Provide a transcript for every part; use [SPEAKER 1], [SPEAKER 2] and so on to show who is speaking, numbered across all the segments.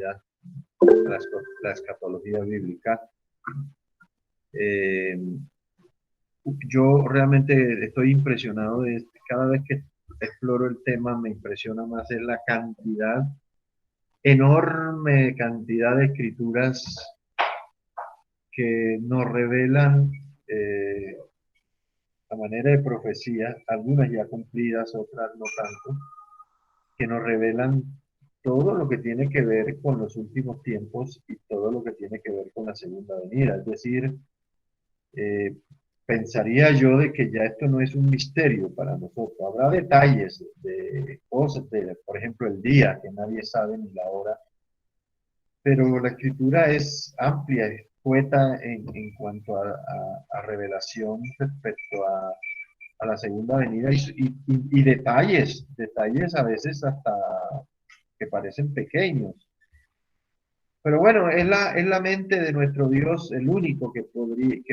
[SPEAKER 1] la, la escatología bíblica. Yo realmente estoy impresionado de cada vez que exploro el tema, me impresiona más es la cantidad, enorme cantidad de escrituras que nos revelan a manera de profecía, algunas ya cumplidas, otras no tanto, que nos revelan todo lo que tiene que ver con los últimos tiempos y todo lo que tiene que ver con la segunda venida. Es decir, eh, pensaría yo de que ya esto no es un misterio para nosotros. Habrá detalles de cosas, por ejemplo, el día, que nadie sabe ni la hora, pero la escritura es amplia, es poeta en cuanto a revelación respecto a la segunda venida y detalles, detalles a veces hasta que parecen pequeños. Pero bueno, es la mente de nuestro Dios el único que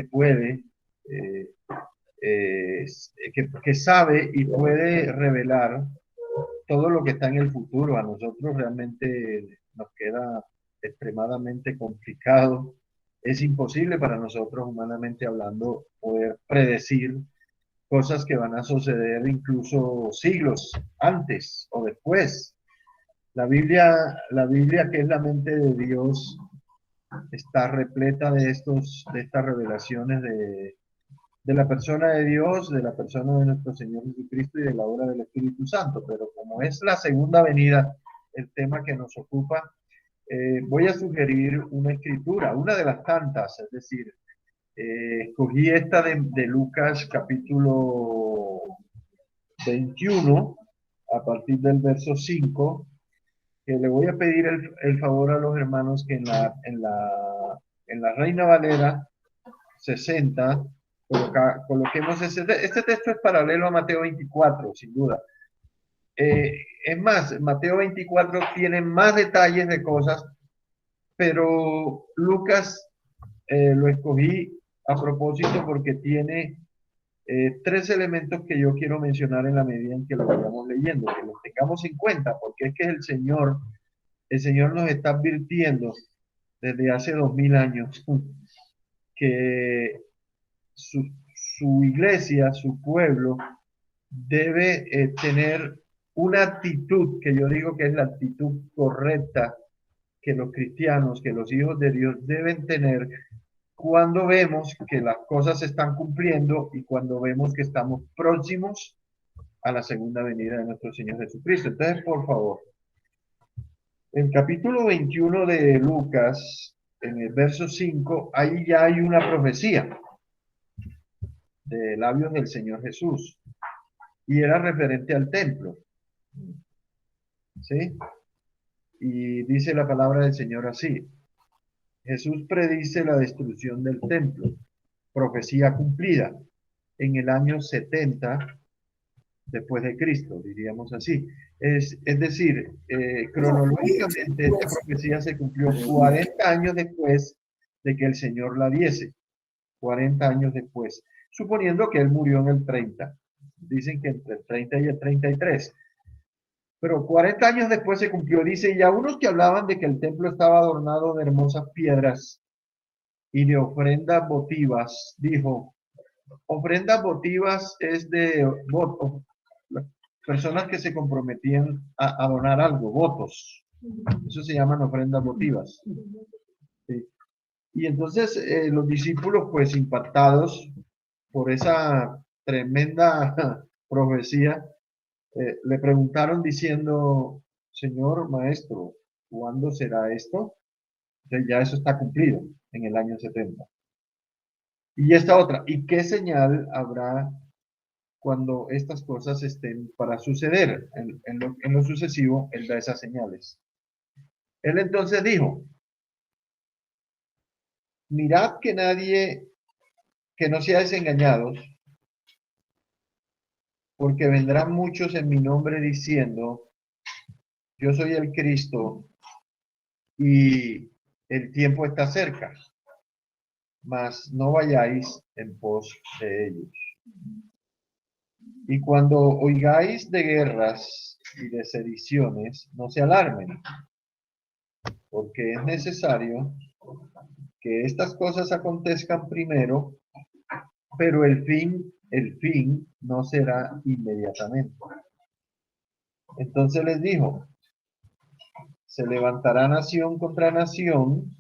[SPEAKER 1] puede, eh, que sabe y puede revelar todo lo que está en el futuro. A nosotros realmente nos queda extremadamente complicado. Es imposible para nosotros, humanamente hablando, poder predecir cosas que van a suceder incluso siglos antes o después. La Biblia, que es la mente de Dios, está repleta de estas revelaciones de la persona de Dios, de la persona de nuestro Señor Jesucristo y de la obra del Espíritu Santo. Pero como es la segunda venida, el tema que nos ocupa, voy a sugerir una escritura, una de las tantas, es decir, escogí esta de Lucas capítulo 21, a partir del verso 5, que le voy a pedir el favor a los hermanos que en la Reina Valera 60 coloquemos este texto es paralelo a Mateo 24, sin duda. Es más, Mateo 24 tiene más detalles de cosas, pero Lucas lo escogí a propósito porque tiene tres elementos que yo quiero mencionar en la medida en que lo vayamos leyendo, que los tengamos en cuenta, porque es que el Señor nos está advirtiendo desde hace 2000 años que su iglesia, su pueblo, debe tener una actitud que yo digo que es la actitud correcta que los cristianos, que los hijos de Dios deben tener cuando vemos que las cosas se están cumpliendo y cuando vemos que estamos próximos a la segunda venida de nuestro Señor Jesucristo. Entonces, por favor, el capítulo 21 de Lucas, en el verso 5, ahí ya hay una profecía de labios del Señor Jesús y era referente al templo. ¿Sí? Y dice la palabra del Señor así: Jesús predice la destrucción del templo, profecía cumplida en el año 70 después de Cristo, diríamos así. Es decir, cronológicamente esta profecía se cumplió 40 años después de que el Señor la diese, 40 años después, suponiendo que él murió en el 30. Dicen que entre el 30 y el 33. Pero 40 años después se cumplió, dice, y a unos que hablaban de que el templo estaba adornado de hermosas piedras y de ofrendas votivas, dijo, ofrendas votivas es de votos, personas que se comprometían a donar algo, votos. Eso se llaman ofrendas votivas. ¿Sí? Y entonces los discípulos, pues impactados por esa tremenda profecía, le preguntaron diciendo, Señor Maestro, ¿cuándo será esto? Entonces ya eso está cumplido en el año 70. Y esta otra, ¿y qué señal habrá cuando estas cosas estén para suceder? En lo sucesivo, él da esas señales. Él entonces dijo, mirad que nadie, que no seáis engañados, porque vendrán muchos en mi nombre diciendo, yo soy el Cristo y el tiempo está cerca, mas no vayáis en pos de ellos. Y cuando oigáis de guerras y de sediciones, no se alarmen, porque es necesario que estas cosas acontezcan primero, pero el fin no será inmediatamente. Entonces les dijo, se levantará nación contra nación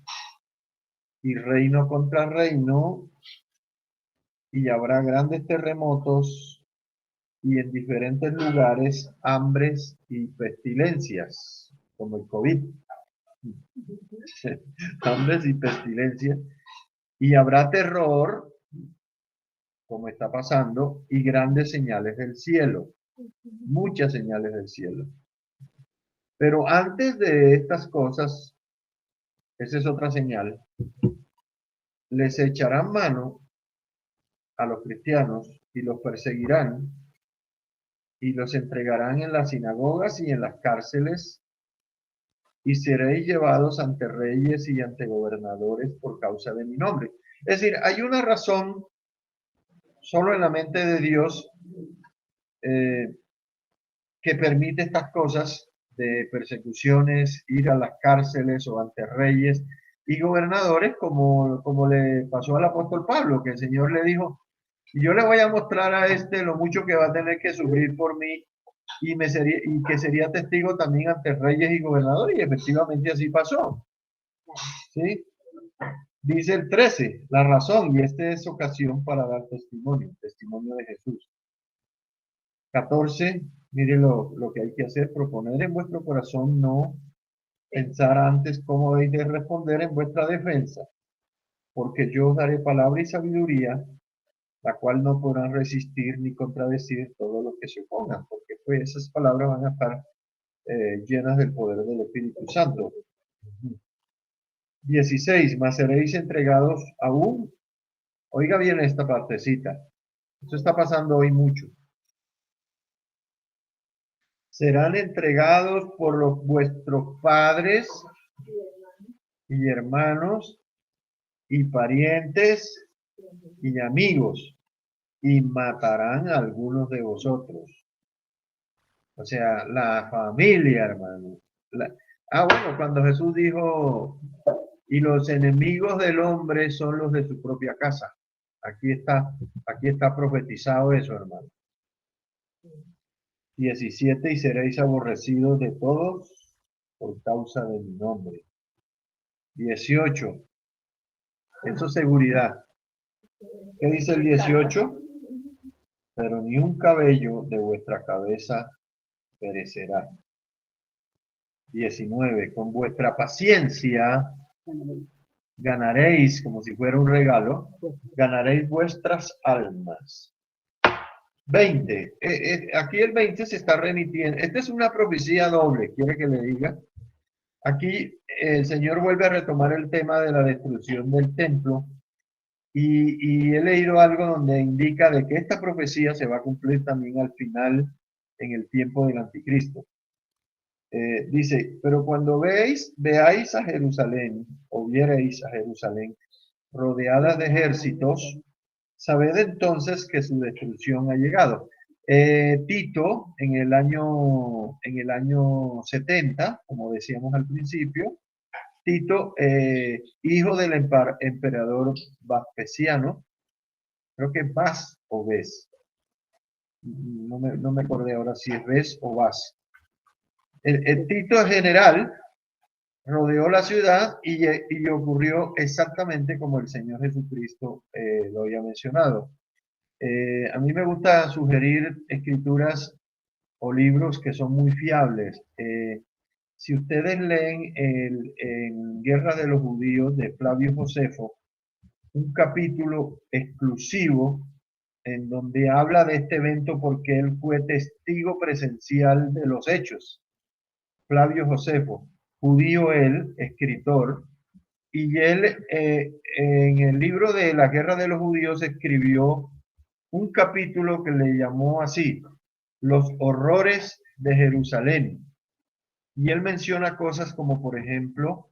[SPEAKER 1] y reino contra reino, y habrá grandes terremotos y en diferentes lugares hambres y pestilencias, como el COVID. Hambres y pestilencias. Y habrá terror, como está pasando, y grandes señales del cielo, muchas señales del cielo. Pero antes de estas cosas, esa es otra señal, les echarán mano a los cristianos y los perseguirán y los entregarán en las sinagogas y en las cárceles y seréis llevados ante reyes y ante gobernadores por causa de mi nombre. Es decir, hay una razón solo en la mente de Dios eh, que permite estas cosas de persecuciones, ir a las cárceles o ante reyes y gobernadores, como le pasó al apóstol Pablo, que el Señor le dijo, yo le voy a mostrar a este lo mucho que va a tener que sufrir por mí y que sería testigo también ante reyes y gobernadores, y efectivamente así pasó. ¿Sí? Dice el 13, la razón, y esta es ocasión para dar testimonio, testimonio de Jesús. 14, mire lo que hay que hacer, proponer en vuestro corazón no pensar antes cómo habéis de responder en vuestra defensa, porque yo os daré palabra y sabiduría, la cual no podrán resistir ni contradecir todo lo que se opongan, porque pues esas palabras van a estar llenas del poder del Espíritu Santo. 16, mas seréis entregados aún. Oiga bien esta partecita. Esto está pasando hoy mucho. Serán entregados por vuestros padres y hermanos y parientes y amigos y matarán a algunos de vosotros. O sea, la familia, hermano. Bueno, cuando Jesús dijo, y los enemigos del hombre son los de su propia casa. Aquí está profetizado eso, hermano. 17, y seréis aborrecidos de todos por causa de mi nombre. 18, eso es seguridad. ¿Qué dice el 18? Pero ni un cabello de vuestra cabeza perecerá. 19, con vuestra paciencia ganaréis, como si fuera un regalo, ganaréis vuestras almas. 20, aquí el 20 se está remitiendo, esta es una profecía doble, quiere que le diga. Aquí el Señor vuelve a retomar el tema de la destrucción del templo y he leído algo donde indica de que esta profecía se va a cumplir también al final en el tiempo del anticristo. Dice, pero cuando veáis a Jerusalén, o viereis a Jerusalén rodeada de ejércitos, sabed entonces que su destrucción ha llegado. Tito, en el año 70, como decíamos al principio, Tito, hijo del emperador Vespasiano, creo que Vas o Ves, no me acordé ahora si es Ves o Vas. El Tito general rodeó la ciudad y ocurrió exactamente como el Señor Jesucristo lo había mencionado. A mí me gusta sugerir escrituras o libros que son muy fiables. Si ustedes leen en Guerra de los Judíos de Flavio Josefo, un capítulo exclusivo en donde habla de este evento porque él fue testigo presencial de los hechos. Flavio Josefo, judío él, escritor, y él en el libro de la Guerra de los Judíos escribió un capítulo que le llamó así, Los horrores de Jerusalén. Y él menciona cosas como, por ejemplo,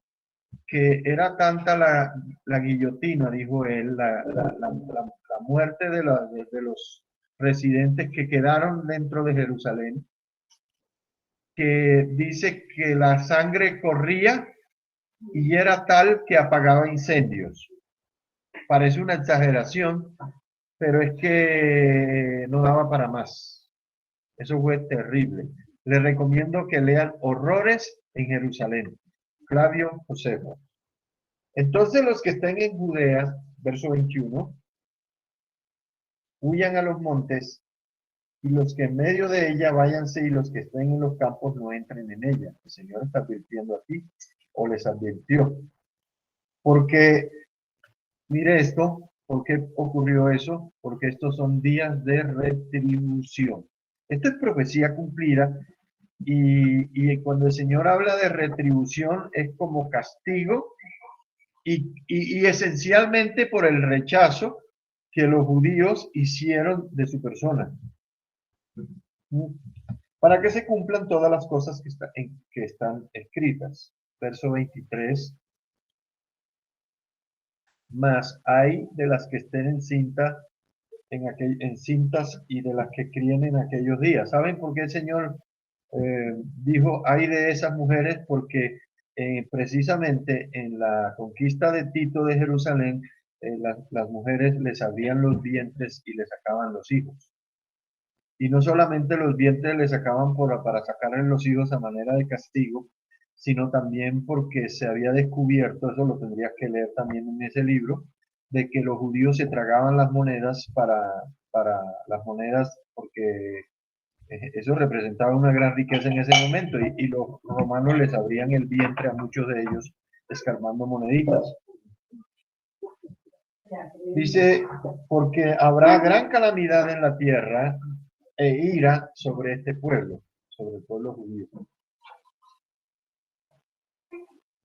[SPEAKER 1] que era tanta la guillotina, dijo él, la muerte de los residentes que quedaron dentro de Jerusalén, que dice que la sangre corría y era tal que apagaba incendios. Parece una exageración, pero es que no daba para más. Eso fue terrible. Les recomiendo que lean Horrores en Jerusalén. Flavio Josefo. Entonces los que estén en Judea, verso 21, huyan a los montes, y los que en medio de ella váyanse, y los que estén en los campos no entren en ella. El Señor está advirtiendo aquí, o les advirtió. Porque, mire esto, ¿por qué ocurrió eso? Porque estos son días de retribución. Esto es profecía cumplida, y cuando el Señor habla de retribución es como castigo y esencialmente por el rechazo que los judíos hicieron de su persona, para que se cumplan todas las cosas que están escritas. Verso 23, más hay de las que estén encintas y de las que críen en aquellos días. ¿Saben por qué el Señor dijo hay de esas mujeres? Porque precisamente en la conquista de Tito de Jerusalén, las mujeres les abrían los vientres y les sacaban los hijos. Y no solamente los vientres les sacaban para sacarles los hijos a manera de castigo, sino también porque se había descubierto, eso lo tendrías que leer también en ese libro, de que los judíos se tragaban las monedas para las monedas, porque eso representaba una gran riqueza en ese momento, y los romanos les abrían el vientre a muchos de ellos escarbando moneditas. Dice, porque habrá gran calamidad en la tierra e ira sobre este pueblo, sobre el pueblo judío.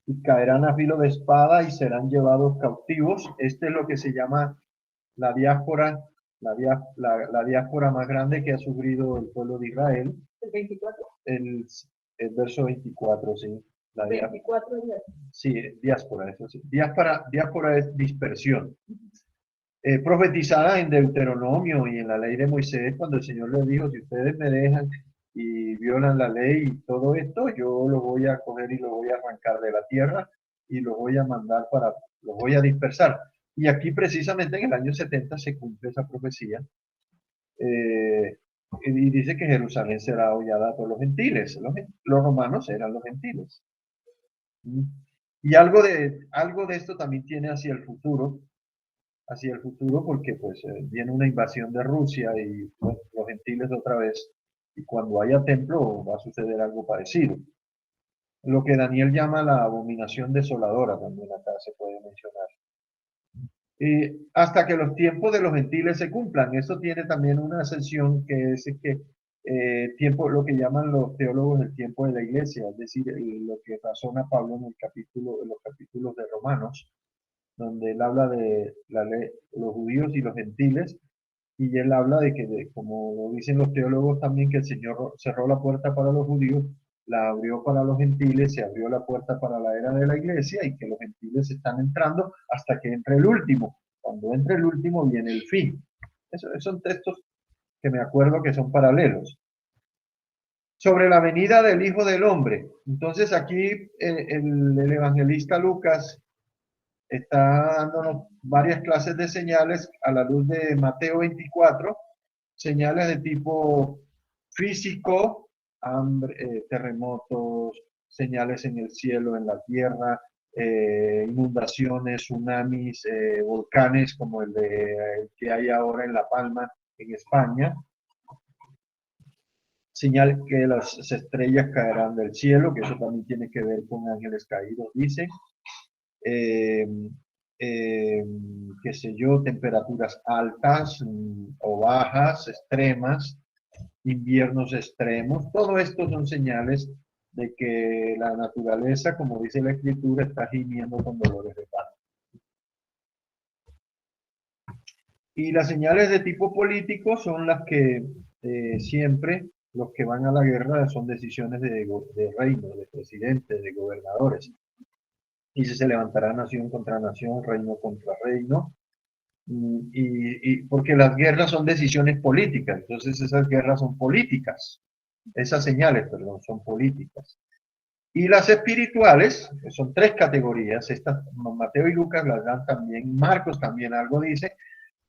[SPEAKER 1] Y caerán a filo de espada y serán llevados cautivos. Este es lo que se llama la diáspora, la diáspora más grande que ha sufrido el pueblo de Israel.
[SPEAKER 2] ¿El 24?
[SPEAKER 1] El verso 24, sí. La
[SPEAKER 2] 24 días.
[SPEAKER 1] Sí, diáspora, eso sí. Diáspora es dispersión. Profetizada en Deuteronomio y en la ley de Moisés, cuando el Señor les dijo, si ustedes me dejan y violan la ley y todo esto, yo los voy a coger y los voy a arrancar de la tierra y los voy a mandar los voy a dispersar. Y aquí precisamente en el año 70 se cumple esa profecía, eh, y dice que Jerusalén será hollada por los gentiles. Los romanos eran los gentiles. Y algo de esto también tiene hacia el futuro, porque pues viene una invasión de Rusia y pues, los gentiles otra vez, y cuando haya templo va a suceder algo parecido. Lo que Daniel llama la abominación desoladora también acá se puede mencionar. Hasta que los tiempos de los gentiles se cumplan. Eso tiene también una sección que es que tiempo, lo que llaman los teólogos el tiempo de la iglesia, es decir, lo que razona Pablo en los capítulos de Romanos, donde él habla de la ley, los judíos y los gentiles, y él habla de que, como lo dicen los teólogos también, que el Señor cerró la puerta para los judíos, la abrió para los gentiles, se abrió la puerta para la era de la iglesia, y que los gentiles están entrando hasta que entre el último. Cuando entre el último viene el fin. Esos son textos que me acuerdo que son paralelos. Sobre la venida del Hijo del Hombre. Entonces aquí el evangelista Lucas está dándonos varias clases de señales a la luz de Mateo 24, señales de tipo físico, hambre, terremotos, señales en el cielo, en la tierra, inundaciones, tsunamis, volcanes como el que hay ahora en La Palma, en España. Señal que las estrellas caerán del cielo, que eso también tiene que ver con ángeles caídos, dice. Eh, qué sé yo, temperaturas altas o bajas, extremas, inviernos extremos. Todo esto son señales de que la naturaleza, como dice la escritura, está gimiendo con dolores de parto. Y las señales de tipo político son las que siempre los que van a la guerra son decisiones de reino, de presidentes, de gobernadores. Y se levantará nación contra nación, reino contra reino, y porque las guerras son decisiones políticas, entonces esas guerras son políticas, esas señales, perdón, son políticas. Y las espirituales, que son tres categorías, estas Mateo y Lucas las dan también, Marcos también algo dice,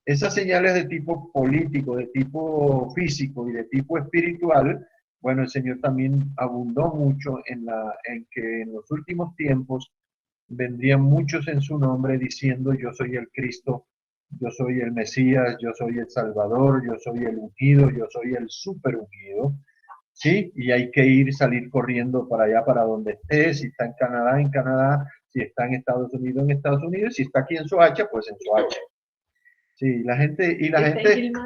[SPEAKER 1] esas señales de tipo político, de tipo físico y de tipo espiritual, bueno, el Señor también abundó mucho en que en los últimos tiempos vendrían muchos en su nombre diciendo yo soy el Cristo, yo soy el Mesías, yo soy el Salvador, yo soy el ungido, yo soy el super ungido. ¿Sí? Y hay que ir, salir corriendo para allá, para donde esté, si está en Canadá, si está en Estados Unidos, si está aquí en Soacha, pues en Soacha. Sí,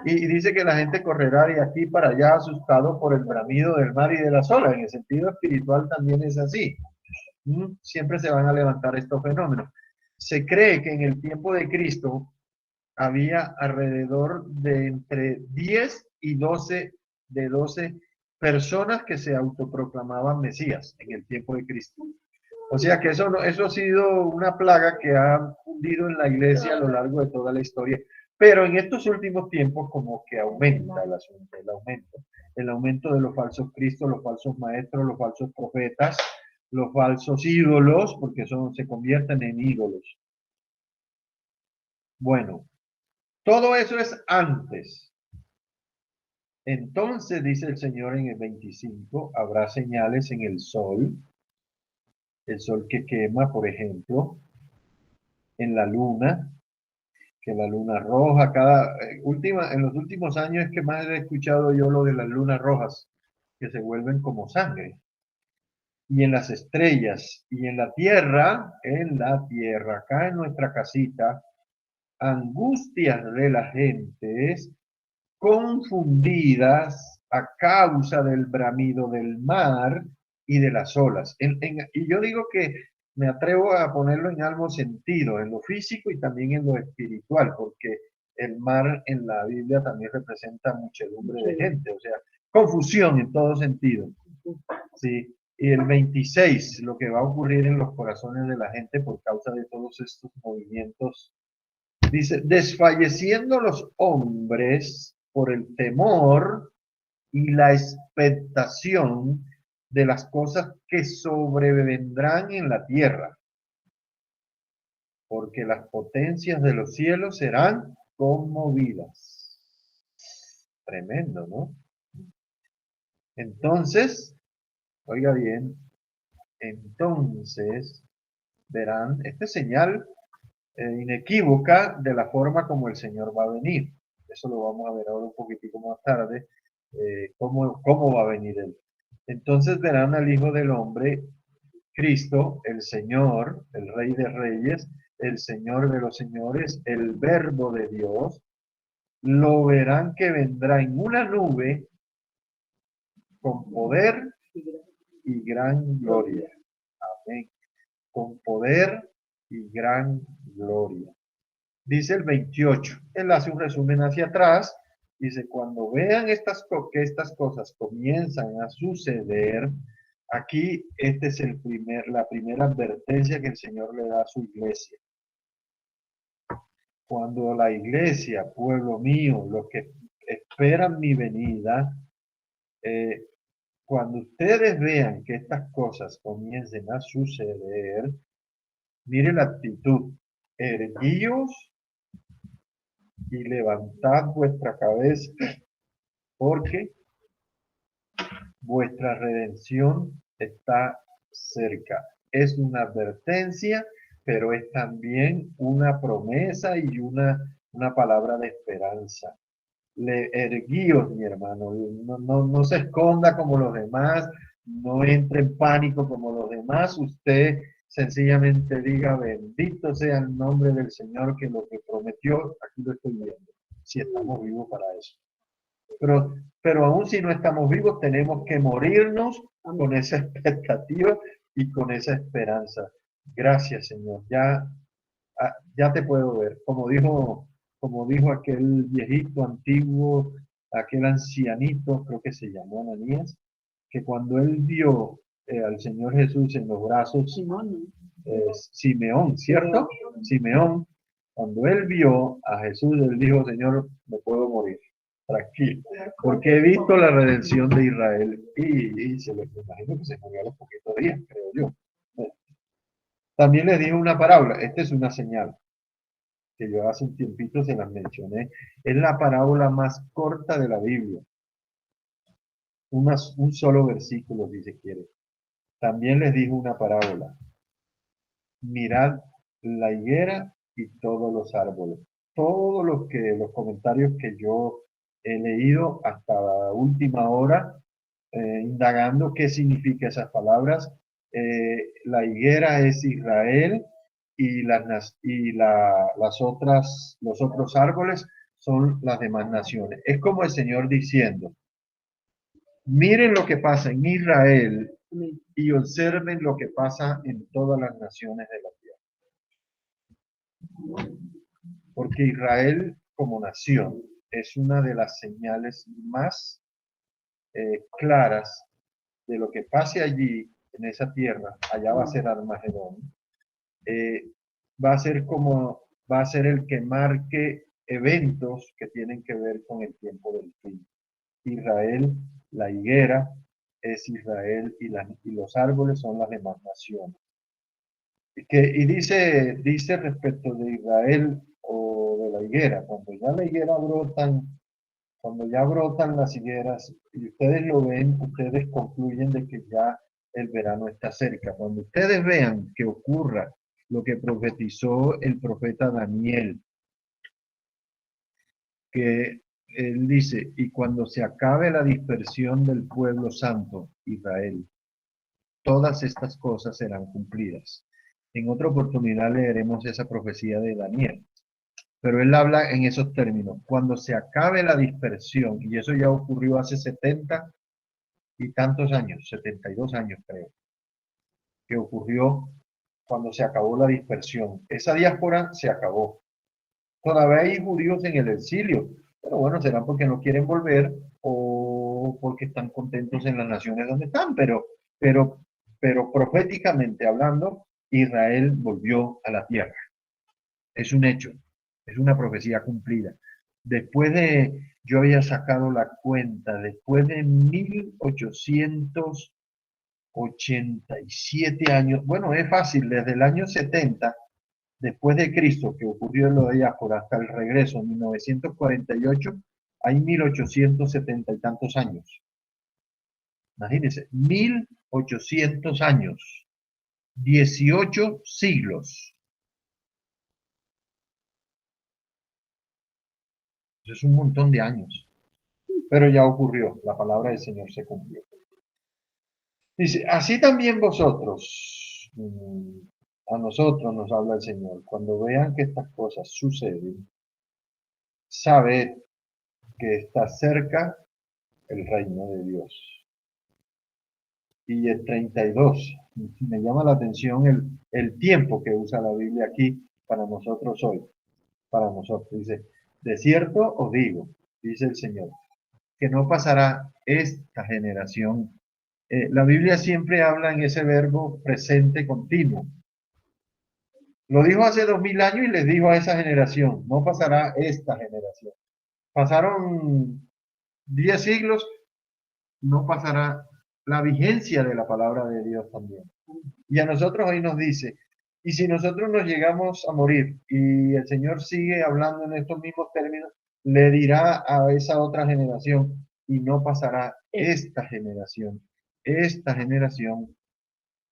[SPEAKER 1] y dice que la gente correrá de aquí para allá asustado por el bramido del mar y de las olas. En el sentido espiritual también es así. Siempre se van a levantar estos fenómenos. Se cree que en el tiempo de Cristo había alrededor de entre 10 y 12 personas que se autoproclamaban Mesías en el tiempo de Cristo. O sea que eso ha sido una plaga que ha hundido en la iglesia a lo largo de toda la historia. Pero en estos últimos tiempos como que aumenta el asunto, el aumento de los falsos cristos, los falsos maestros, los falsos profetas, los falsos ídolos, porque se convierten en ídolos. Bueno, todo eso es antes. Entonces, dice el Señor en el 25, habrá señales en el sol que quema, por ejemplo, en la luna, que la luna roja, en los últimos años es que más he escuchado yo lo de las lunas rojas, que se vuelven como sangre, y en las estrellas, y en la tierra, acá en nuestra casita, angustias de las gentes confundidas a causa del bramido del mar y de las olas. Y yo digo que me atrevo a ponerlo en ambos sentidos, en lo físico y también en lo espiritual, porque el mar en la Biblia también representa muchedumbre de gente, o sea, confusión en todo sentido. Sí. Y el 26, lo que va a ocurrir en los corazones de la gente por causa de todos estos movimientos. Dice, desfalleciendo los hombres por el temor y la expectación de las cosas que sobrevendrán en la tierra, porque las potencias de los cielos serán conmovidas. Tremendo, ¿no? Entonces, oiga bien, entonces verán esta señal inequívoca de la forma como el Señor va a venir. Eso lo vamos a ver ahora un poquitico más tarde, cómo va a venir Él. Entonces verán al Hijo del Hombre, Cristo, el Señor, el Rey de Reyes, el Señor de los Señores, el Verbo de Dios, lo verán que vendrá en una nube con poder y gran gloria. Amén. Con poder y gran gloria. Dice el 28, él hace un resumen hacia atrás, dice, cuando vean que estas cosas comienzan a suceder, aquí este es la primera advertencia que el Señor le da a su iglesia. Cuando la iglesia, pueblo mío, los que esperan mi venida, cuando ustedes vean que estas cosas comiencen a suceder, mire la actitud, erguíos y levantad vuestra cabeza, porque vuestra redención está cerca. Es una advertencia, pero es también una promesa y una palabra de esperanza. Erguíos, mi hermano, no se esconda como los demás, no entre en pánico como los demás, usted sencillamente diga, bendito sea el nombre del Señor, que lo que prometió, aquí lo estoy viendo, si estamos vivos para eso. Pero aún si no estamos vivos, tenemos que morirnos con esa expectativa y con esa esperanza. Gracias, Señor. Ya te puedo ver. Como dijo aquel viejito antiguo, aquel ancianito, creo que se llamó Ananías, que cuando él vio al Señor Jesús en los brazos, Simeón, ¿cierto? Simeón, cuando él vio a Jesús, él dijo, Señor, me puedo morir. tranquilo, porque he visto la redención de Israel y se les imagino que se murió a los poquitos días, creo yo. También les dije una parábola, esta es una señal que yo hace un tiempito se las mencioné, es la parábola más corta de la Biblia, un solo versículo si se quiere. También les dije una parábola, mirad la higuera y todos los árboles. Todos los comentarios que yo he leído hasta la última hora, indagando qué significa esas palabras. La higuera es Israel y, los otros árboles son las demás naciones. Es como el Señor diciendo, miren lo que pasa en Israel y observen lo que pasa en todas las naciones de la tierra. Porque Israel como nación es una de las señales más claras de lo que pase allí, en esa tierra, allá va a ser Armagedón, eh, va a ser el que marque eventos que tienen que ver con el tiempo del fin. Israel, la higuera, es Israel y los árboles son las demás naciones. Y dice respecto de Israel o de la higuera, cuando ya brotan las higueras y ustedes lo ven, ustedes concluyen de que ya el verano está cerca. Cuando ustedes vean que ocurra lo que profetizó el profeta Daniel, que él dice, y cuando se acabe la dispersión del pueblo santo, Israel, todas estas cosas serán cumplidas. En otra oportunidad leeremos esa profecía de Daniel. Pero él habla en esos términos. Cuando se acabe la dispersión, y eso ya ocurrió hace 70 y tantos años, 72 años creo, que ocurrió cuando se acabó la dispersión. Esa diáspora se acabó. Todavía hay judíos en el exilio, pero bueno, será porque no quieren volver o porque están contentos en las naciones donde están, pero, pero proféticamente hablando, Israel volvió a la tierra. Es un hecho, es una profecía cumplida. Yo había sacado la cuenta, después de 1887 años, bueno, es fácil, desde el año 70 después de Cristo, que ocurrió en lo de diáspora, hasta el regreso en 1948, hay 1870 y tantos años. Imagínense, 1800 años, 18 siglos. Eso es un montón de años. Pero ya ocurrió, la palabra del Señor se cumplió. Dice, así también vosotros, a nosotros nos habla el Señor, cuando vean que estas cosas suceden, sabed que está cerca el reino de Dios. Y el 32, me llama la atención el tiempo que usa la Biblia aquí para nosotros hoy, para nosotros. Dice, de cierto os digo, dice el Señor, que no pasará esta generación. La Biblia siempre habla en ese verbo presente continuo. Lo dijo hace 2000 años y les dijo a esa generación, no pasará esta generación. Pasaron 10 siglos, no pasará la vigencia de la palabra de Dios también. Y a nosotros hoy nos dice, y si nosotros nos llegamos a morir y el Señor sigue hablando en estos mismos términos, le dirá a esa otra generación, y no pasará esta generación,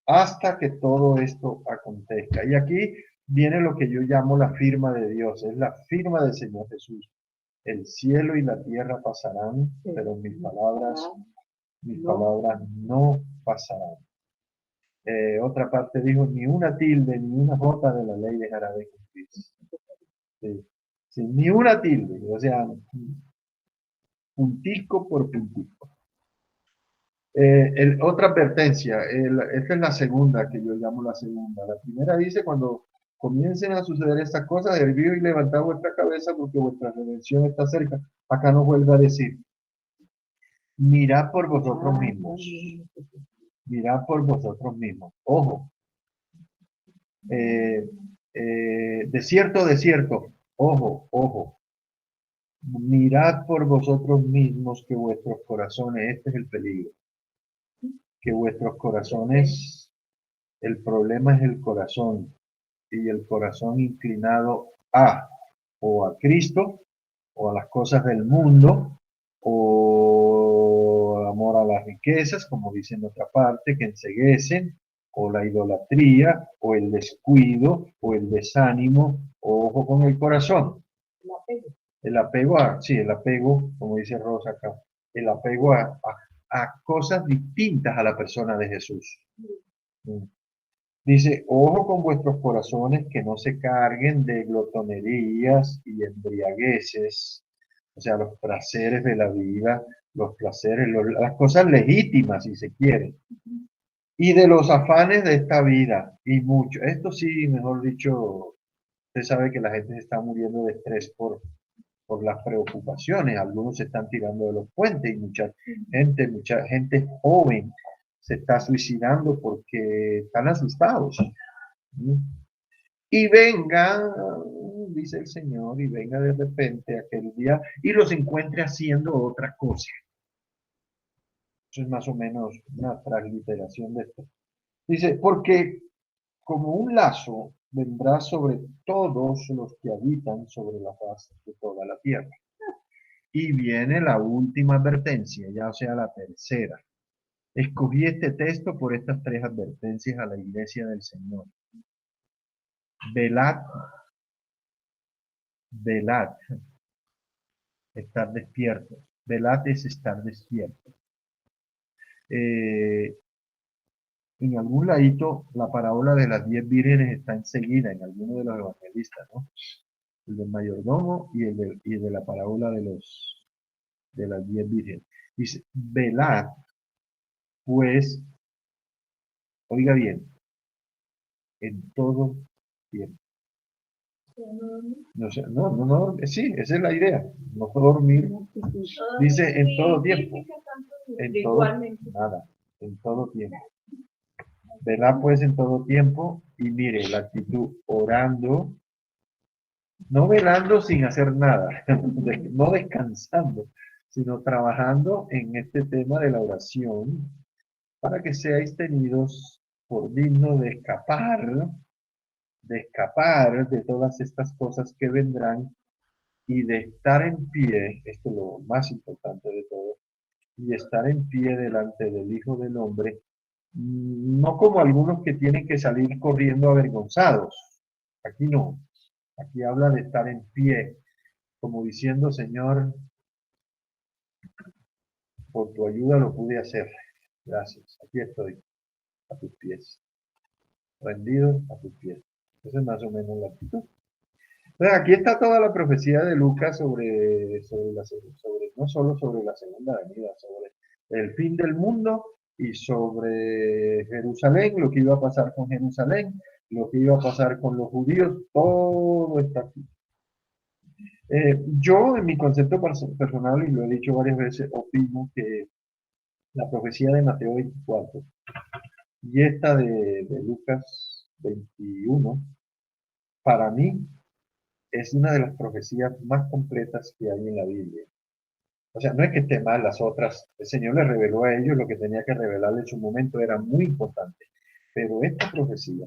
[SPEAKER 1] hasta que todo esto acontezca. Y aquí viene lo que yo llamo la firma de Dios, es la firma del Señor Jesús. El cielo y la tierra pasarán, pero mis palabras no pasarán. Otra parte dijo, ni una tilde, ni una jota de la ley dejará de cumplirse. Sí, sí, ni una tilde, o sea, puntico por puntico. Otra advertencia, esta es la segunda que yo llamo la segunda. La primera dice, cuando comiencen a suceder estas cosas, erguid y levantad vuestra cabeza porque vuestra redención está cerca. Acá nos vuelve a decir, mirad por vosotros mismos. Mirad por vosotros mismos. Ojo. Desierto, desierto. Ojo, ojo. Mirad por vosotros mismos que vuestros corazones, este es el peligro, que vuestros corazones, el problema es el corazón, y el corazón inclinado a o a Cristo o a las cosas del mundo o amor a las riquezas, como dice en otra parte, que enceguecen, o la idolatría, o el descuido, o el desánimo, o ojo con el corazón. El apego a, sí, el apego, como dice Rosa acá, el apego a cosas distintas a la persona de Jesús. Mm. Dice, ojo con vuestros corazones que no se carguen de glotonerías y embriagueces, o sea, los placeres de la vida, los placeres, las cosas legítimas, si se quiere, y de los afanes de esta vida, y mucho. Esto sí, mejor dicho, usted sabe que la gente se está muriendo de estrés por las preocupaciones, algunos se están tirando de los puentes y mucha gente joven se está suicidando porque están asustados. Y venga, dice el Señor, y venga de repente aquel día y los encuentre haciendo otra cosa. Eso es más o menos una transliteración de esto. Dice, porque como un lazo vendrá sobre todos los que habitan sobre la faz de toda la tierra. Y viene la última advertencia, ya sea la tercera. Escogí este texto por estas tres advertencias a la iglesia del Señor. Velad, velad, estar despiertos. Velad es estar despierto. En algún ladito, la parábola de las 10 vírgenes está enseguida en alguno de los evangelistas, ¿no? El del mayordomo y de la parábola de las 10 vírgenes. Dice, velad, pues, oiga bien, en todo tiempo. No, sí, esa es la idea, no dormir. Dice en todo tiempo, en todo, nada, en todo tiempo. Velad pues en todo tiempo y mire la actitud orando, no velando sin hacer nada, no descansando, sino trabajando en este tema de la oración para que seáis tenidos por dignos de escapar de todas estas cosas que vendrán y de estar en pie, esto es lo más importante de todo, y estar en pie delante del Hijo del Hombre, no como algunos que tienen que salir corriendo avergonzados. Aquí no. Aquí habla de estar en pie, como diciendo, Señor, por tu ayuda lo pude hacer. Gracias. Aquí estoy, a tus pies. Rendido a tus pies. Esa es más o menos la actitud. Entonces, aquí está toda la profecía de Lucas no solo sobre la segunda venida, sobre el fin del mundo y sobre Jerusalén, lo que iba a pasar con Jerusalén, lo que iba a pasar con los judíos, todo está aquí. Yo, en mi concepto personal, y lo he dicho varias veces, opino que la profecía de Mateo 24 y esta de Lucas 21, para mí, es una de las profecías más completas que hay en la Biblia. O sea, no es que esté mal las otras, el Señor le reveló a ellos lo que tenía que revelarle en su momento, era muy importante. Pero esta profecía,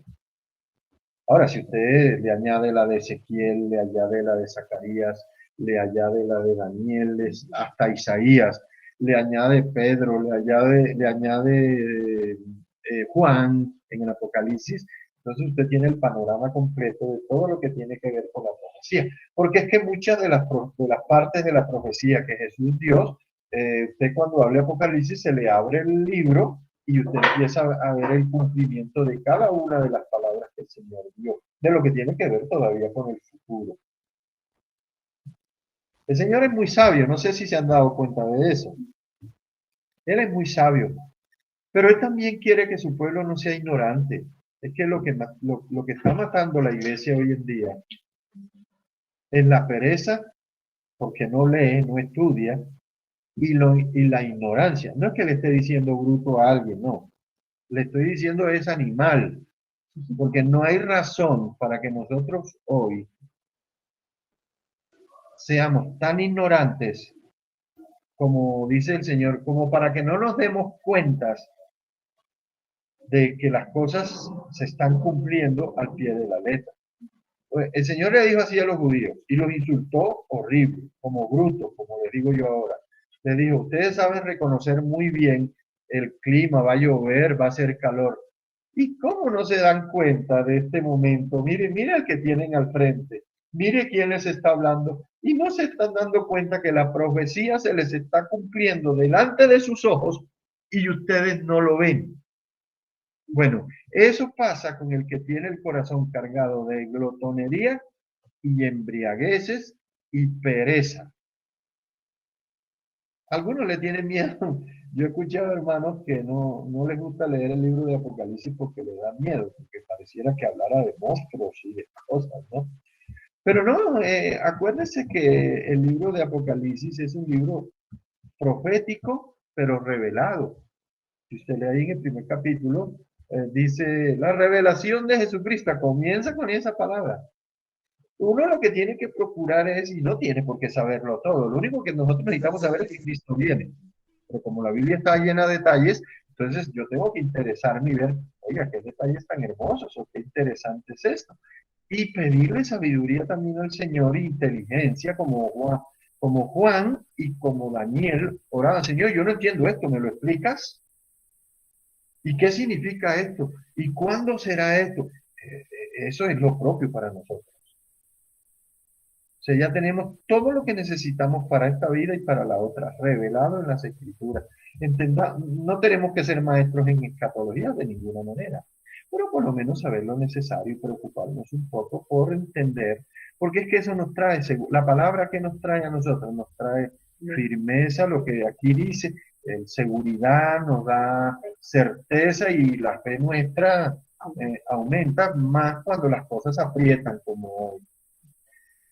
[SPEAKER 1] ahora si usted le añade la de Ezequiel, le añade la de Zacarías, le añade la de Daniel, hasta Isaías, le añade Pedro, le añade Juan en el Apocalipsis, entonces usted tiene el panorama completo de todo lo que tiene que ver con la profecía. Porque es que muchas de las partes de la profecía que Jesús dio, usted cuando hable Apocalipsis se le abre el libro y usted empieza a ver el cumplimiento de cada una de las palabras que el Señor dio, de lo que tiene que ver todavía con el futuro. El Señor es muy sabio, no sé si se han dado cuenta de eso. Él es muy sabio, pero Él también quiere que su pueblo no sea ignorante. Es que lo que está matando la iglesia hoy en día es la pereza, porque no lee, no estudia, y la ignorancia. No es que le esté diciendo bruto a alguien, no. Le estoy diciendo es animal, porque no hay razón para que nosotros hoy seamos tan ignorantes, como dice el Señor, como para que no nos demos cuentas de que las cosas se están cumpliendo al pie de la letra. El Señor le dijo así a los judíos y los insultó horrible, como brutos, como les digo yo ahora. Le dijo, ustedes saben reconocer muy bien el clima, va a llover, va a hacer calor. ¿Y cómo no se dan cuenta de este momento? Mire, mire al que tienen al frente, mire quién les está hablando y no se están dando cuenta que la profecía se les está cumpliendo delante de sus ojos y ustedes no lo ven. Bueno, eso pasa con el que tiene el corazón cargado de glotonería y embriagueces y pereza. Algunos le tienen miedo. Yo he escuchado hermanos que no les gusta leer el libro de Apocalipsis porque le da miedo, porque pareciera que hablara de monstruos y de cosas, ¿no? Pero no, acuérdense que el libro de Apocalipsis es un libro profético, pero revelado. Si usted lee ahí en el primer capítulo, dice, la revelación de Jesucristo comienza con esa palabra. Uno lo que tiene que procurar es, y no tiene por qué saberlo todo, lo único que nosotros necesitamos saber es que Cristo viene. Pero como la Biblia está llena de detalles, entonces yo tengo que interesarme y ver, oiga, qué detalles tan hermosos o qué interesante es esto. Y pedirle sabiduría también al Señor y inteligencia como Juan y como Daniel. Oraban, Señor, yo no entiendo esto, ¿me lo explicas? ¿Y qué significa esto? ¿Y cuándo será esto? Eso es lo propio para nosotros. O sea, ya tenemos todo lo que necesitamos para esta vida y para la otra, revelado en las Escrituras. No tenemos que ser maestros en escatología de ninguna manera, pero por lo menos saber lo necesario y preocuparnos un poco por entender, porque es que eso nos trae, la palabra que nos trae a nosotros, nos trae firmeza, lo que aquí dice, seguridad, nos da certeza y la fe nuestra aumenta más cuando las cosas aprietan como hoy.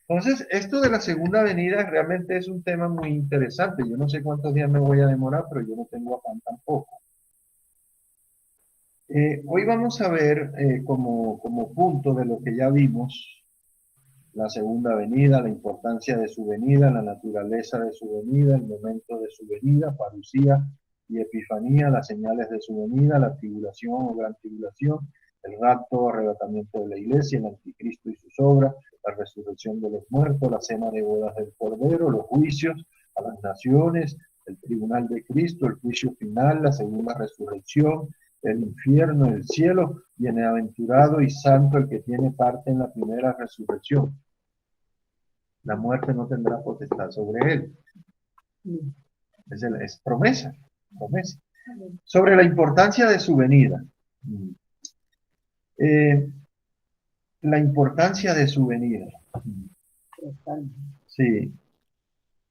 [SPEAKER 1] Entonces, esto de la segunda venida realmente es un tema muy interesante. Yo no sé cuántos días me voy a demorar, pero yo no tengo afán tampoco. Hoy vamos a ver como punto de lo que ya vimos, la segunda venida, la importancia de su venida, la naturaleza de su venida, el momento de su venida, parucía y epifanía, las señales de su venida, la tribulación o gran tribulación, el rapto, arrebatamiento de la iglesia, el anticristo y sus obras, la resurrección de los muertos, la cena de bodas del Cordero, los juicios a las naciones, el tribunal de Cristo, el juicio final, la segunda resurrección, el infierno, el cielo, bienaventurado y santo el que tiene parte en la primera resurrección. La muerte no tendrá potestad sobre él. Es promesa, promesa. Sobre la importancia de su venida. La importancia de su venida. Sí.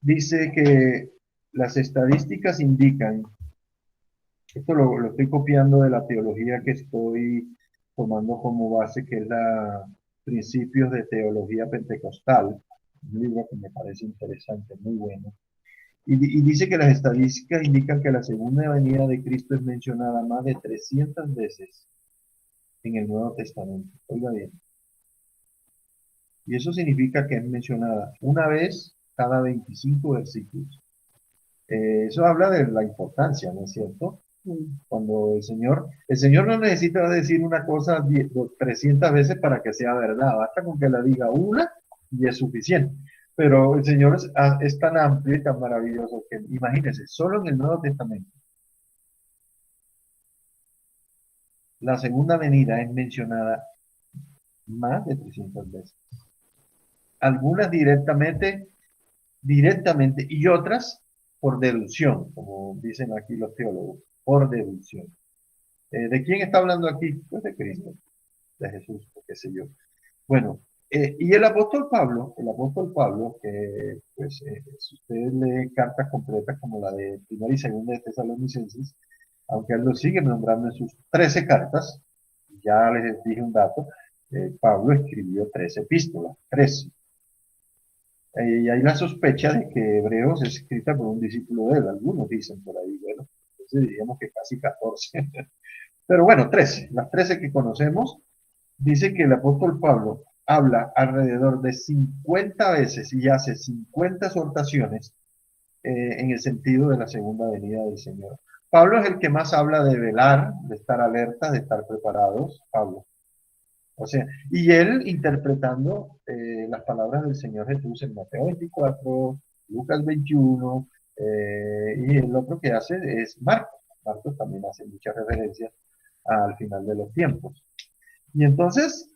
[SPEAKER 1] Dice que las estadísticas indican, esto lo estoy copiando de la teología que estoy tomando como base, que es la Principios de Teología Pentecostal, un libro que me parece interesante, muy bueno. Y dice que las estadísticas indican que la segunda venida de Cristo es mencionada más de 300 veces en el Nuevo Testamento. Oiga bien. Y eso significa que es mencionada una vez cada 25 versículos. Eso habla de la importancia, ¿no es cierto? Cuando el Señor no necesita decir una cosa 300 veces para que sea verdad, basta con que la diga una y es suficiente. Pero el Señor es tan amplio y tan maravilloso que imagínense, solo en el Nuevo Testamento, la segunda venida es mencionada más de 300 veces. Algunas directamente y otras por deducción, como dicen aquí los teólogos, por deducción. ¿De quién está hablando aquí? Pues de Cristo, de Jesús, qué sé yo. Bueno, y el apóstol Pablo, que pues si usted lee cartas completas como la de primera y segunda de Tesalonicenses, aunque él lo sigue nombrando en sus 13 cartas, ya les dije un dato, Pablo escribió 13 epístolas, 13. Y hay la sospecha de que Hebreos es escrita por un discípulo de él, algunos dicen por ahí, bueno, entonces diríamos que casi 14. Pero bueno, 13, las 13 que conocemos, dice que el apóstol Pablo habla alrededor de 50 veces y hace 50 exhortaciones en el sentido de la segunda venida del Señor. Pablo es el que más habla de velar, de estar alerta, de estar preparados, Pablo. O sea, y él interpretando las palabras del Señor Jesús en Mateo 24, Lucas 21, y el otro que hace es Marcos. Marcos también hace muchas referencias al final de los tiempos. Y entonces,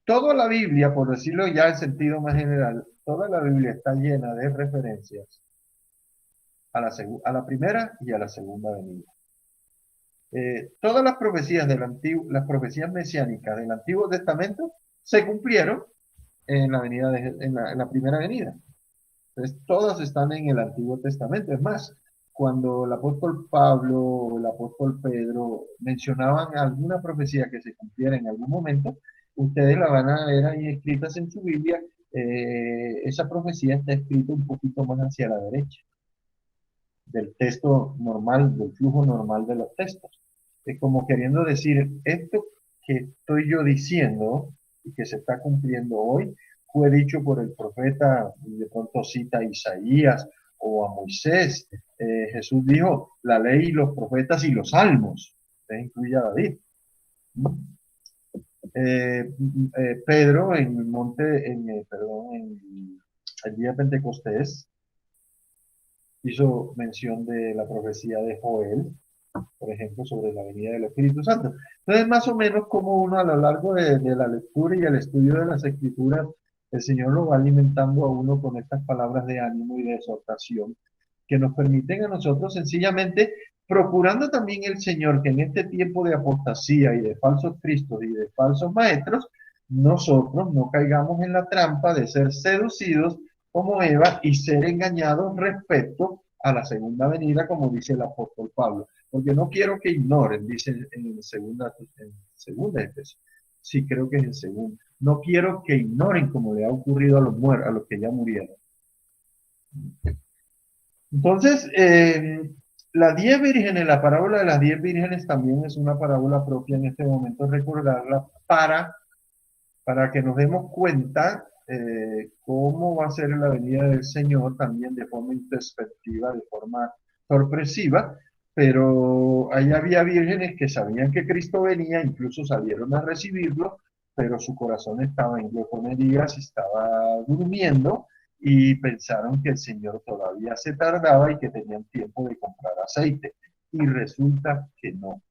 [SPEAKER 1] toda la Biblia, por decirlo ya en sentido más general, toda la Biblia está llena de referencias a la primera y a la segunda venida. Todas las profecías las profecías mesiánicas del Antiguo Testamento se cumplieron en la venida en la primera venida. Entonces, todas están en el Antiguo Testamento. Es más, cuando el apóstol Pablo o el apóstol Pedro mencionaban alguna profecía que se cumpliera en algún momento, ustedes la van a ver ahí escritas en su Biblia. Esa profecía está escrita un poquito más hacia la derecha del texto normal, del flujo normal de los textos. Es como queriendo decir, esto que estoy yo diciendo y que se está cumpliendo hoy, fue dicho por el profeta, y de pronto cita a Isaías o a Moisés. Jesús dijo, la ley, los profetas y los salmos. Entonces incluye a David. Pedro en el monte, perdón, en el día de Pentecostés, hizo mención de la profecía de Joel, por ejemplo, sobre la venida del Espíritu Santo. Entonces, más o menos como uno a lo largo de la lectura y el estudio de las Escrituras, el Señor lo va alimentando a uno con estas palabras de ánimo y de exhortación que nos permiten a nosotros sencillamente, procurando también el Señor que en este tiempo de apostasía y de falsos cristos y de falsos maestros, nosotros no caigamos en la trampa de ser seducidos como Eva y ser engañados respecto a la segunda venida, como dice el apóstol Pablo. Porque no quiero que ignoren, dice en segunda Efesios. Sí, creo que es en segunda. No quiero que ignoren como le ha ocurrido a los que ya murieron. Entonces, las 10 vírgenes, la parábola de las 10 vírgenes también es una parábola propia en este momento recordarla para que nos demos cuenta cómo va a ser la venida del Señor también de forma introspectiva, de forma sorpresiva, pero ahí había vírgenes que sabían que Cristo venía, incluso salieron a recibirlo, pero su corazón estaba en glotonerías, estaba durmiendo y pensaron que el Señor todavía se tardaba y que tenían tiempo de comprar aceite. Y resulta que no.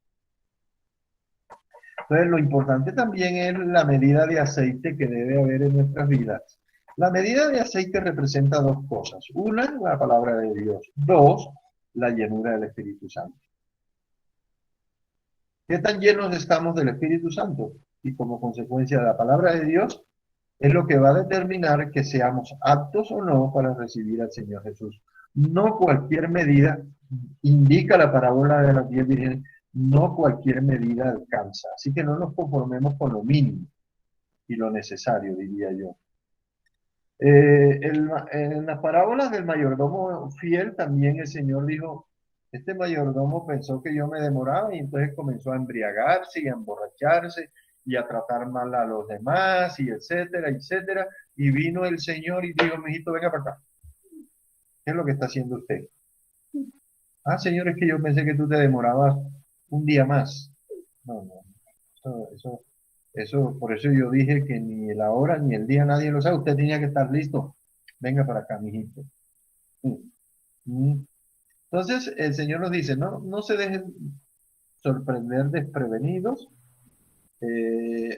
[SPEAKER 1] Entonces, lo importante también es la medida de aceite que debe haber en nuestras vidas. La medida de aceite representa dos cosas. Una, la palabra de Dios. Dos, la llenura del Espíritu Santo. ¿Qué tan llenos estamos del Espíritu Santo? Y como consecuencia de la palabra de Dios, es lo que va a determinar que seamos aptos o no para recibir al Señor Jesús. No cualquier medida, indica la parábola de las 10 vírgenes, no cualquier medida alcanza. Así que no nos conformemos con lo mínimo y lo necesario, diría yo. En las parábolas del mayordomo fiel también el Señor dijo, este mayordomo pensó que yo me demoraba y entonces comenzó a embriagarse y a emborracharse y a tratar mal a los demás y etcétera, etcétera. Y vino el Señor y dijo, mijito, venga para acá. ¿Qué es lo que está haciendo usted? Ah, Señor, es que yo pensé que tú te demorabas un día más. No, no, por eso yo dije que ni la hora ni el día nadie lo sabe. Usted tenía que estar listo. Venga para acá, mijito. Mm, mm. Entonces, el Señor nos dice, no, no se dejen sorprender desprevenidos.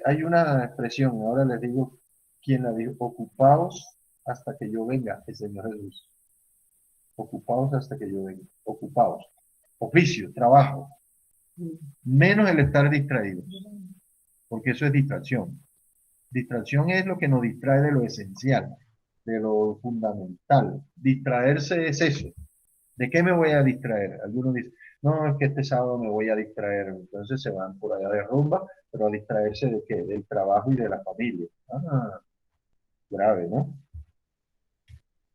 [SPEAKER 1] Hay una expresión, ahora les digo quién la dijo, ocupaos hasta que yo venga, el Señor Jesús. Ocupaos hasta que yo venga. Ocupaos. Oficio, trabajo. Menos el estar distraídos, porque eso es distracción. Distracción es lo que nos distrae de lo esencial, de lo fundamental. Distraerse es eso. ¿De qué me voy a distraer? Algunos dicen, no, es que este sábado me voy a distraer. Entonces se van por allá de rumba, pero a distraerse de qué? Del trabajo y de la familia. Ah, grave, ¿no?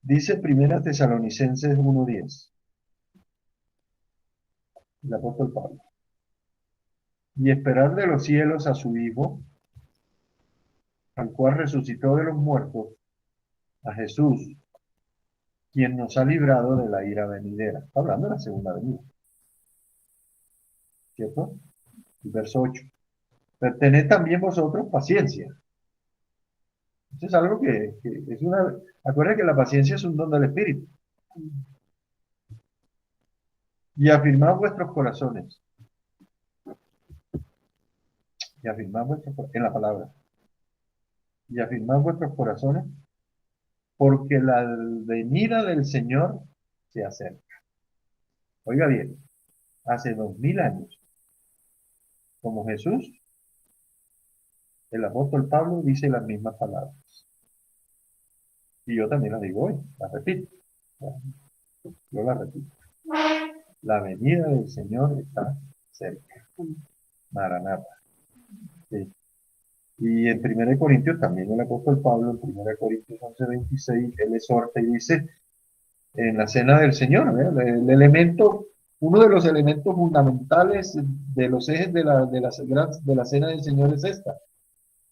[SPEAKER 1] Dice Primera Tesalonicenses 1:10, el apóstol Pablo. Y esperar de los cielos a su Hijo, al cual resucitó de los muertos, a Jesús, quien nos ha librado de la ira venidera. Está hablando de la segunda venida, ¿cierto? El verso 8. Pero tened también vosotros paciencia. Eso es algo que es una... Acuérdense que la paciencia es un don del Espíritu. Y afirmad vuestros corazones. Y afirmad en la palabra. Y afirmad vuestros corazones, porque la venida del Señor se acerca. Oiga bien, hace 2000 años, como Jesús, el apóstol Pablo dice las mismas palabras. Y yo también las digo hoy, las repito. Yo las repito. La venida del Señor está cerca. Maranata. Sí. Y en 1 Corintios, también el apóstol Pablo, en 1 Corintios 11:26, él exhorta y dice, en la cena del Señor, ¿verdad? El elemento, uno de los elementos fundamentales de los ejes de la cena del Señor es esta.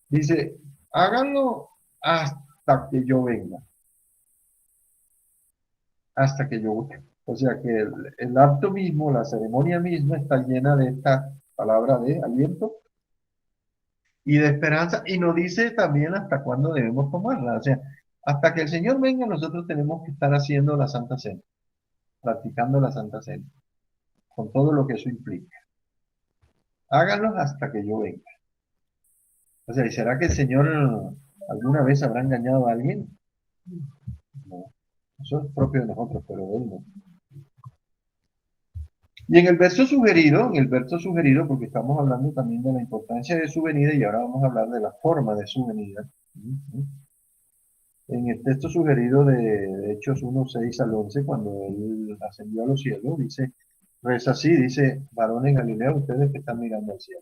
[SPEAKER 1] Dice, háganlo hasta que yo venga. Hasta que yo venga. O sea que el acto mismo, la ceremonia misma está llena de esta palabra de aliento y de esperanza, y nos dice también hasta cuándo debemos tomarla. O sea, hasta que el Señor venga, nosotros tenemos que estar haciendo la Santa Cena, practicando la Santa Cena, con todo lo que eso implica. Háganlo hasta que yo venga. O sea, ¿y será que el Señor alguna vez habrá engañado a alguien? No, eso es propio de nosotros, pero Él no. Y en el verso sugerido, porque estamos hablando también de la importancia de su venida y ahora vamos a hablar de la forma de su venida. En el texto sugerido de Hechos 1:6 al 11, cuando él ascendió a los cielos, dice, reza así, dice, varones Galilea, ustedes que están mirando al cielo.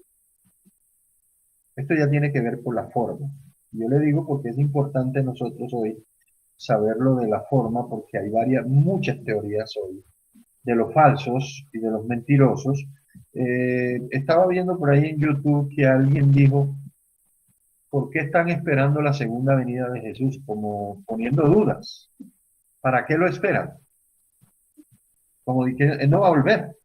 [SPEAKER 1] Esto ya tiene que ver con la forma. Yo le digo porque es importante nosotros hoy saberlo de la forma, porque hay muchas teorías hoy de los falsos y de los mentirosos. Estaba viendo por ahí en YouTube que alguien dijo, ¿por qué están esperando la segunda venida de Jesús? Como poniendo dudas. ¿Para qué lo esperan? Como que Él no va a volver.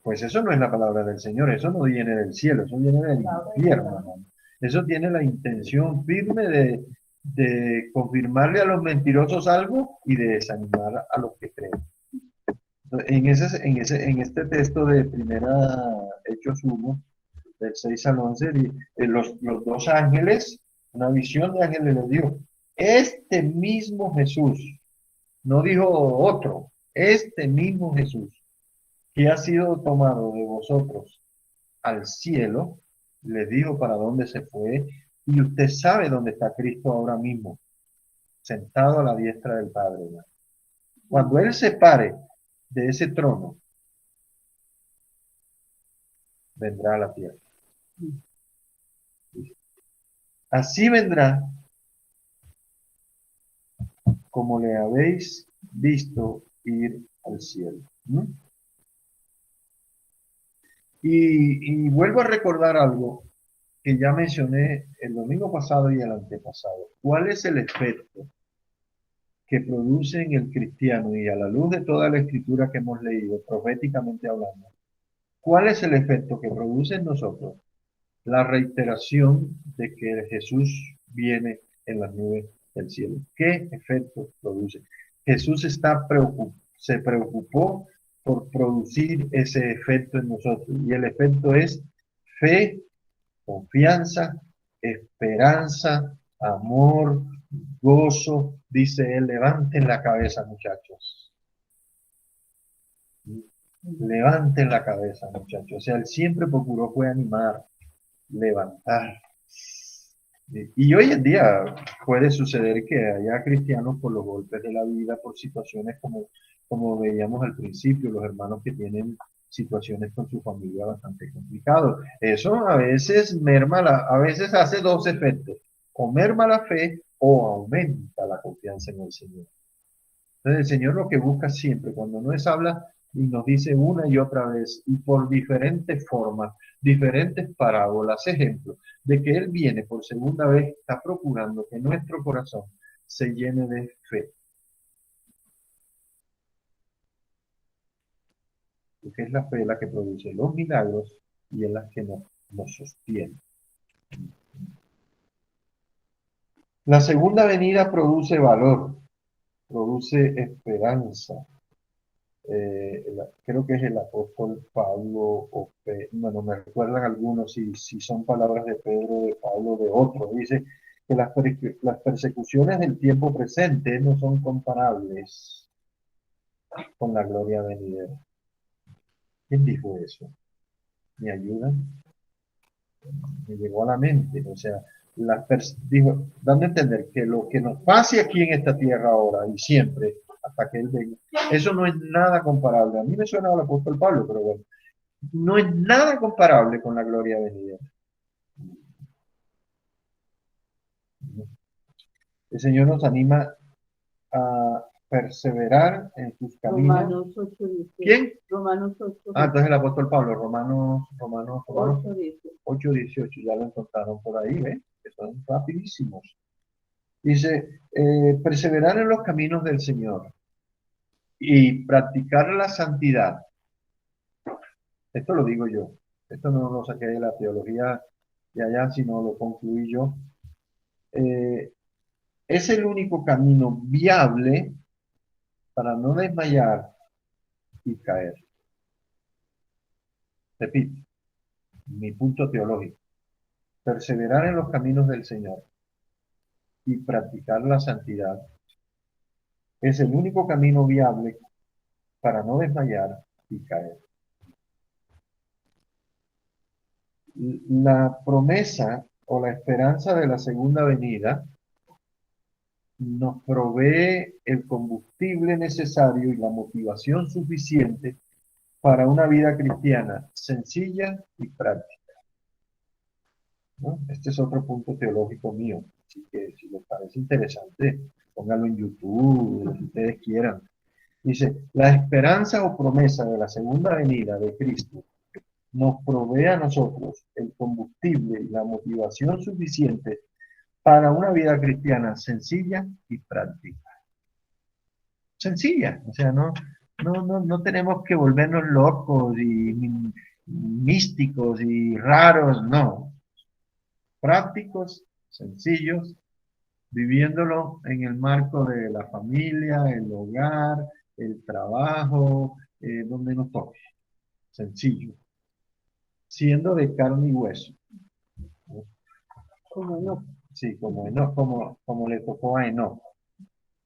[SPEAKER 1] Pues eso no es la palabra del Señor, eso no viene del cielo, eso viene del infierno, hermano. Eso tiene la intención firme de confirmarle a los mentirosos algo y de desanimar a los que creen. En este texto de primera Hechos 1, del 6 al 11, los dos ángeles, una visión de ángeles les dijo, este mismo Jesús, no dijo otro, este mismo Jesús, que ha sido tomado de vosotros al cielo, les dijo para dónde se fue, y usted sabe dónde está Cristo ahora mismo, sentado a la diestra del Padre. Cuando Él se pare de ese trono, vendrá a la tierra. Así vendrá como le habéis visto ir al cielo. ¿Mm? Y vuelvo a recordar algo que ya mencioné el domingo pasado y el antepasado. ¿Cuál es el efecto que produce en el cristiano y a la luz de toda la escritura que hemos leído, proféticamente hablando? ¿Cuál es el efecto que produce en nosotros? La reiteración de que Jesús viene en las nubes del cielo. ¿Qué efecto produce? Jesús se preocupó por producir ese efecto en nosotros. Y el efecto es fe, confianza, esperanza, amor, gozo. Dice él, levanten la cabeza, muchachos. Levanten la cabeza, muchachos. O sea, él siempre procuró fue animar, levantar. Y hoy en día puede suceder que haya cristianos por los golpes de la vida, por situaciones como veíamos al principio, los hermanos que tienen situaciones con su familia bastante complicadas. Eso a veces a veces hace dos efectos, o merma la fe o aumenta la confianza en el Señor. Entonces el Señor lo que busca siempre, cuando nos habla y nos dice una y otra vez, y por diferentes formas, diferentes parábolas, ejemplos, de que Él viene por segunda vez, está procurando que nuestro corazón se llene de fe, porque es la fe la que produce los milagros y es la que nos sostiene. La segunda venida produce valor, produce esperanza. Creo que es el apóstol Pablo, bueno, me recuerdan algunos si son palabras de Pedro, de Pablo, de otro. Dice que las persecuciones del tiempo presente no son comparables con la gloria venidera. ¿Quién dijo eso? ¿Me ayudan? Me llegó a la mente. O sea, dijo, dando a entender que lo que nos pase aquí en esta tierra ahora y siempre, hasta que Él venga, eso no es nada comparable. A mí me suena al apóstol Pablo, pero bueno, no es nada comparable con la gloria venidera. El Señor nos anima a perseverar en sus caminos.
[SPEAKER 2] Romanos 8 dice.
[SPEAKER 1] ¿Quién?
[SPEAKER 2] Romanos 8.
[SPEAKER 1] Entonces el apóstol Pablo, Romanos
[SPEAKER 2] 8 dice.
[SPEAKER 1] 8:18, ya lo encontraron por ahí, ¿ves? Que son rapidísimos. Dice, perseverar en los caminos del Señor y practicar la santidad. Esto lo digo yo. Esto no lo saqué de la teología de allá, sino lo concluí yo. Es el único camino viable para no desmayar y caer. Repito, mi punto teológico. Perseverar en los caminos del Señor y practicar la santidad es el único camino viable para no desmayar y caer. La promesa o la esperanza de la segunda venida nos provee el combustible necesario y la motivación suficiente para una vida cristiana sencilla y práctica, ¿no? Este es otro punto teológico mío, así que si les parece interesante, pónganlo en YouTube, lo que ustedes quieran. Dice, la esperanza o promesa de la segunda venida de Cristo nos provee a nosotros el combustible y la motivación suficiente para una vida cristiana sencilla y práctica. Sencilla, o sea, no tenemos que volvernos locos y místicos y raros, no. Prácticos, sencillos, viviéndolo en el marco de la familia, el hogar, el trabajo, donde nos toque. Sencillo. Siendo de carne y hueso.
[SPEAKER 2] Como no.
[SPEAKER 1] Sí, como le tocó a Enoch,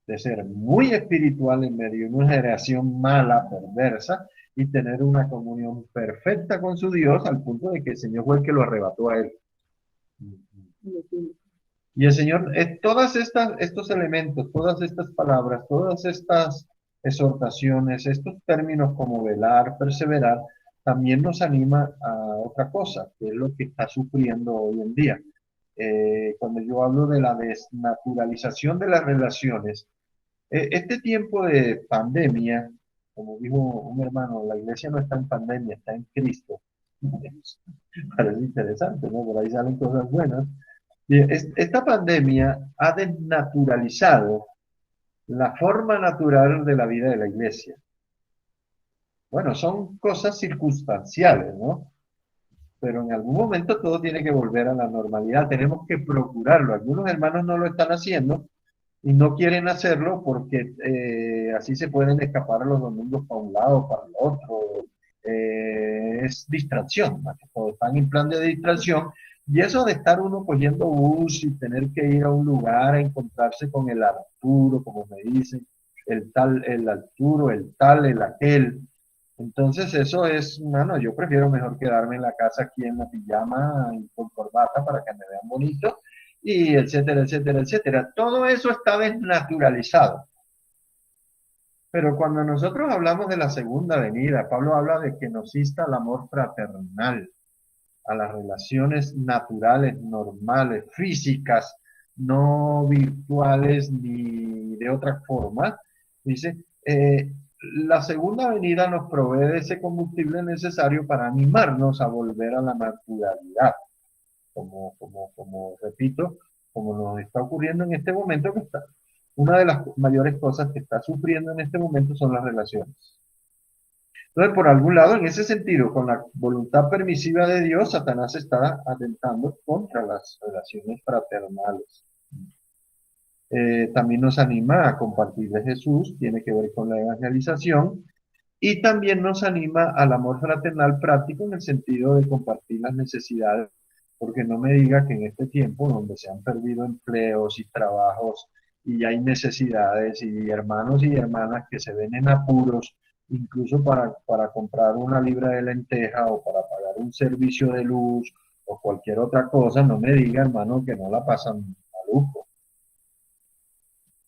[SPEAKER 1] de ser muy espiritual en medio de una generación mala, perversa, y tener una comunión perfecta con su Dios al punto de que el Señor fue el que lo arrebató a él. Y el Señor, todas estos elementos, todas estas palabras, todas estas exhortaciones, estos términos como velar, perseverar, también nos anima a otra cosa, que es lo que está sufriendo hoy en día. Cuando yo hablo de la desnaturalización de las relaciones, este tiempo de pandemia, como dijo un hermano, la iglesia no está en pandemia, está en Cristo. Parece interesante, ¿no? Por ahí salen cosas buenas. Y esta pandemia ha desnaturalizado la forma natural de la vida de la iglesia. Bueno, son cosas circunstanciales, ¿no? Pero en algún momento todo tiene que volver a la normalidad. Tenemos que procurarlo. Algunos hermanos no lo están haciendo y no quieren hacerlo porque así se pueden escapar a los domingos para un lado, para el otro. Es distracción, más que todo. Están en plan de distracción. Y eso de estar uno cogiendo bus y tener que ir a un lugar a encontrarse con el Arturo, como me dicen, el tal, el Arturo, el tal, el aquel. Entonces eso es, bueno, yo prefiero mejor quedarme en la casa aquí en la pijama y con corbata para que me vean bonito y etcétera, etcétera, etcétera. Todo eso está desnaturalizado. Pero cuando nosotros hablamos de la segunda venida, Pablo habla de que nos insta al amor fraternal, a las relaciones naturales, normales, físicas, no virtuales ni de otra forma. Dice, la segunda venida nos provee de ese combustible necesario para animarnos a volver a la naturalidad. como repito, como nos está ocurriendo en este momento, una de las mayores cosas que está sufriendo en este momento son las relaciones. Entonces, por algún lado, en ese sentido, con la voluntad permisiva de Dios, Satanás está atentando contra las relaciones fraternales. También nos anima a compartir de Jesús, tiene que ver con la evangelización, y también nos anima al amor fraternal práctico en el sentido de compartir las necesidades, porque no me diga que en este tiempo donde se han perdido empleos y trabajos y hay necesidades y hermanos y hermanas que se ven en apuros, incluso para comprar una libra de lenteja o para pagar un servicio de luz o cualquier otra cosa, no me diga, hermano, que no la pasan maluco.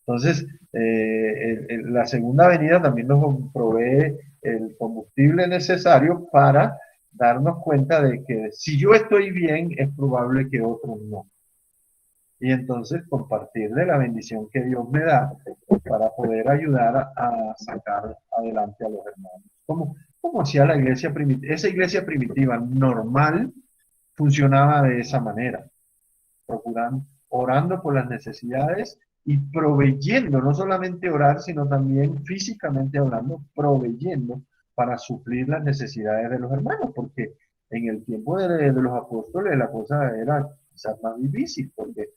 [SPEAKER 1] Entonces, la segunda venida también nos provee el combustible necesario para darnos cuenta de que si yo estoy bien, es probable que otros no. Y entonces compartir de la bendición que Dios me da para poder ayudar a sacar adelante a los hermanos. Como hacía la iglesia primitiva. Esa iglesia primitiva normal funcionaba de esa manera, procurando, orando por las necesidades y proveyendo, no solamente orar, sino también físicamente hablando, proveyendo para suplir las necesidades de los hermanos, porque en el tiempo de los apóstoles la cosa era quizás más difícil, porque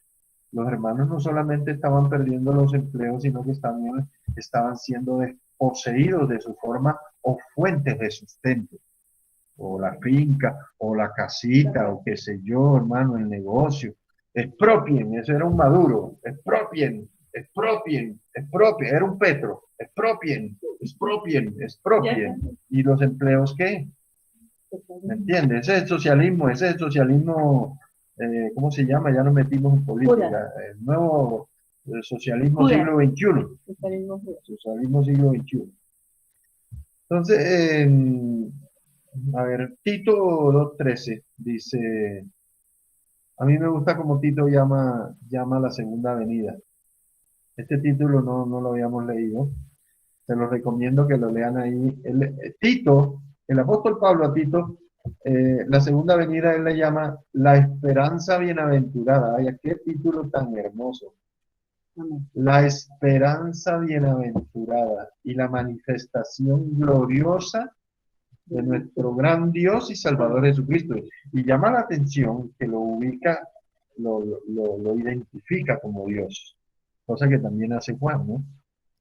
[SPEAKER 1] los hermanos no solamente estaban perdiendo los empleos, sino que estaban siendo desposeídos de su forma o fuentes de sustento, o la finca, o la casita, o qué sé yo, hermano, el negocio. Expropien, eso era un Maduro, expropien, expropien, expropien, era un Petro, expropien, expropien, expropien. ¿Y los empleos qué? ¿Me entiendes? Ese es el socialismo, ¿cómo se llama? Ya nos metimos en política, el nuevo socialismo siglo XXI. Socialismo siglo XXI. Entonces, a ver, Tito 2.13 dice, a mí me gusta como Tito llama la segunda venida. Este título no lo habíamos leído. Se lo recomiendo que lo lean ahí. Tito, el apóstol Pablo a Tito, la segunda venida él le llama la esperanza bienaventurada. Ay, qué título tan hermoso. La esperanza bienaventurada y la manifestación gloriosa de nuestro gran Dios y Salvador Jesucristo. Y llama la atención que lo ubica, lo identifica como Dios, cosa que también hace Juan, ¿no?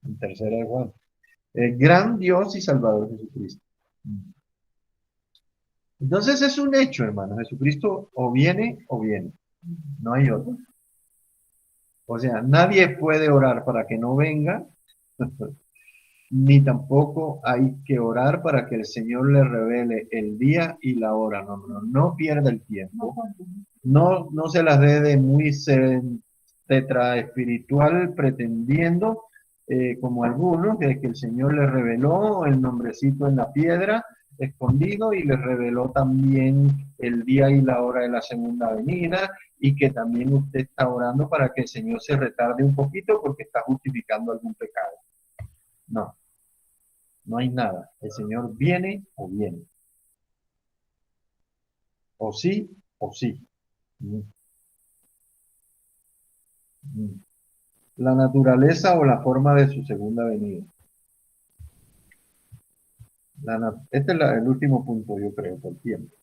[SPEAKER 1] En tercera de Juan. El gran Dios y Salvador Jesucristo. Entonces es un hecho, hermano. Jesucristo o viene, no hay otro. O sea, nadie puede orar para que no venga, ni tampoco hay que orar para que el Señor le revele el día y la hora. No pierda el tiempo. No se las dé de muy tetra espiritual pretendiendo, como algunos, de que el Señor le reveló el nombrecito en la piedra escondido y le reveló también el día y la hora de la segunda venida y que también usted está orando para que el Señor se retarde un poquito porque está justificando algún pecado. No hay nada. El Señor viene o viene. O sí o sí. La naturaleza o la forma de su segunda venida. Este es el último punto, yo creo, por tiempo.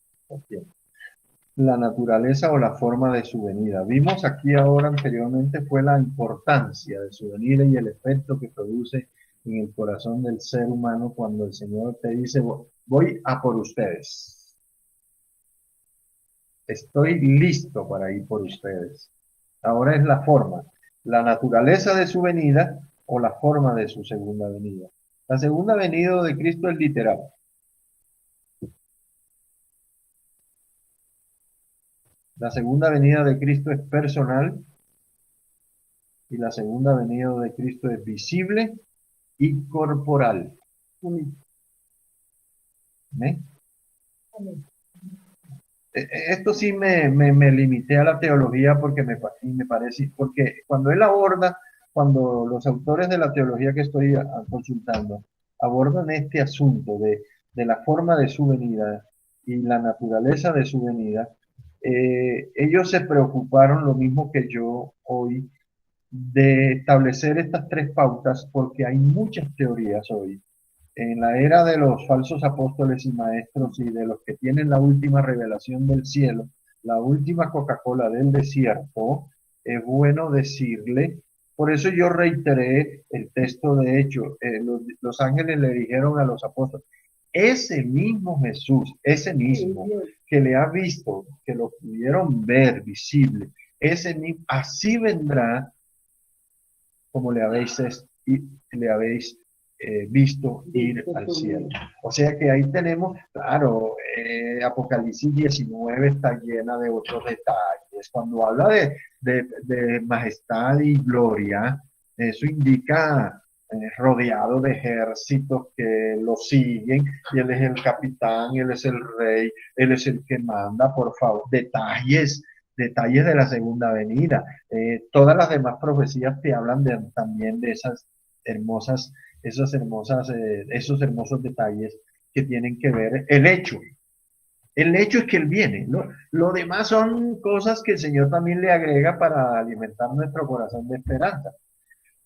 [SPEAKER 1] La naturaleza o la forma de su venida. Vimos aquí ahora anteriormente fue la importancia de su venida y el efecto que produce en el corazón del ser humano cuando el Señor te dice, voy a por ustedes. Estoy listo para ir por ustedes. Ahora es la forma, la naturaleza de su venida o la forma de su segunda venida. La segunda venida de Cristo es literal. La segunda venida de Cristo es personal y la segunda venida de Cristo es visible y corporal. ¿Ven? Esto sí me limité a la teología porque me parece, porque cuando él aborda, cuando los autores de la teología que estoy consultando abordan este asunto de la forma de su venida y la naturaleza de su venida, ellos se preocuparon lo mismo que yo hoy de establecer estas tres pautas porque hay muchas teorías hoy. En la era de los falsos apóstoles y maestros y de los que tienen la última revelación del cielo, la última Coca-Cola del desierto, es bueno decirle, por eso yo reiteré el texto de hecho, los ángeles le dijeron a los apóstoles, ese mismo Jesús, ese mismo que le ha visto, que lo pudieron ver visible, ese mismo, así vendrá como le habéis visto ir al cielo. O sea que ahí tenemos, claro, Apocalipsis 19 está llena de otros detalles. Cuando habla de majestad y gloria, eso indica rodeado de ejércitos que lo siguen, y él es el capitán, él es el rey, él es el que manda, por favor, detalles de la segunda venida. Todas las demás profecías te hablan también de hermosas, esos hermosos detalles que tienen que ver el hecho. El hecho es que Él viene, ¿no? Lo demás son cosas que el Señor también le agrega para alimentar nuestro corazón de esperanza.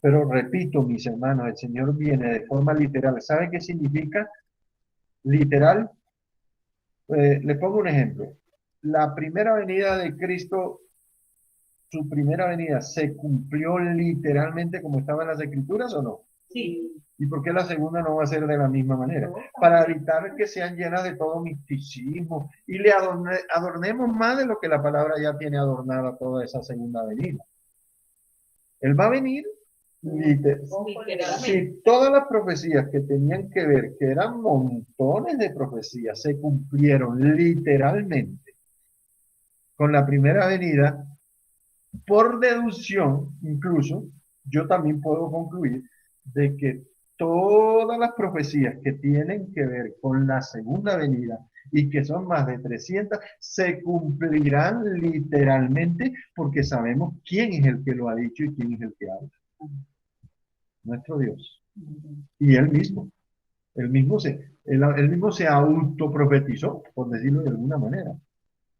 [SPEAKER 1] Pero repito, mis hermanos, el Señor viene de forma literal. ¿Sabe qué significa literal? Le pongo un ejemplo. La primera venida de Cristo, su primera venida, ¿se cumplió literalmente como estaba en las Escrituras o no?
[SPEAKER 2] Sí.
[SPEAKER 1] ¿Y por qué la segunda no va a ser de la misma manera? Para evitar que sean llenas de todo misticismo y le adornemos más de lo que la palabra ya tiene adornada toda esa segunda venida. Él va a venir. Si todas las profecías que tenían que ver, que eran montones de profecías, se cumplieron literalmente con la primera venida, por deducción, incluso, yo también puedo concluir de que todas las profecías que tienen que ver con la segunda venida y que son más de 300, se cumplirán literalmente porque sabemos quién es el que lo ha dicho y quién es el que habla. Nuestro Dios. Y él mismo. Él mismo se autoprofetizó, por decirlo de alguna manera.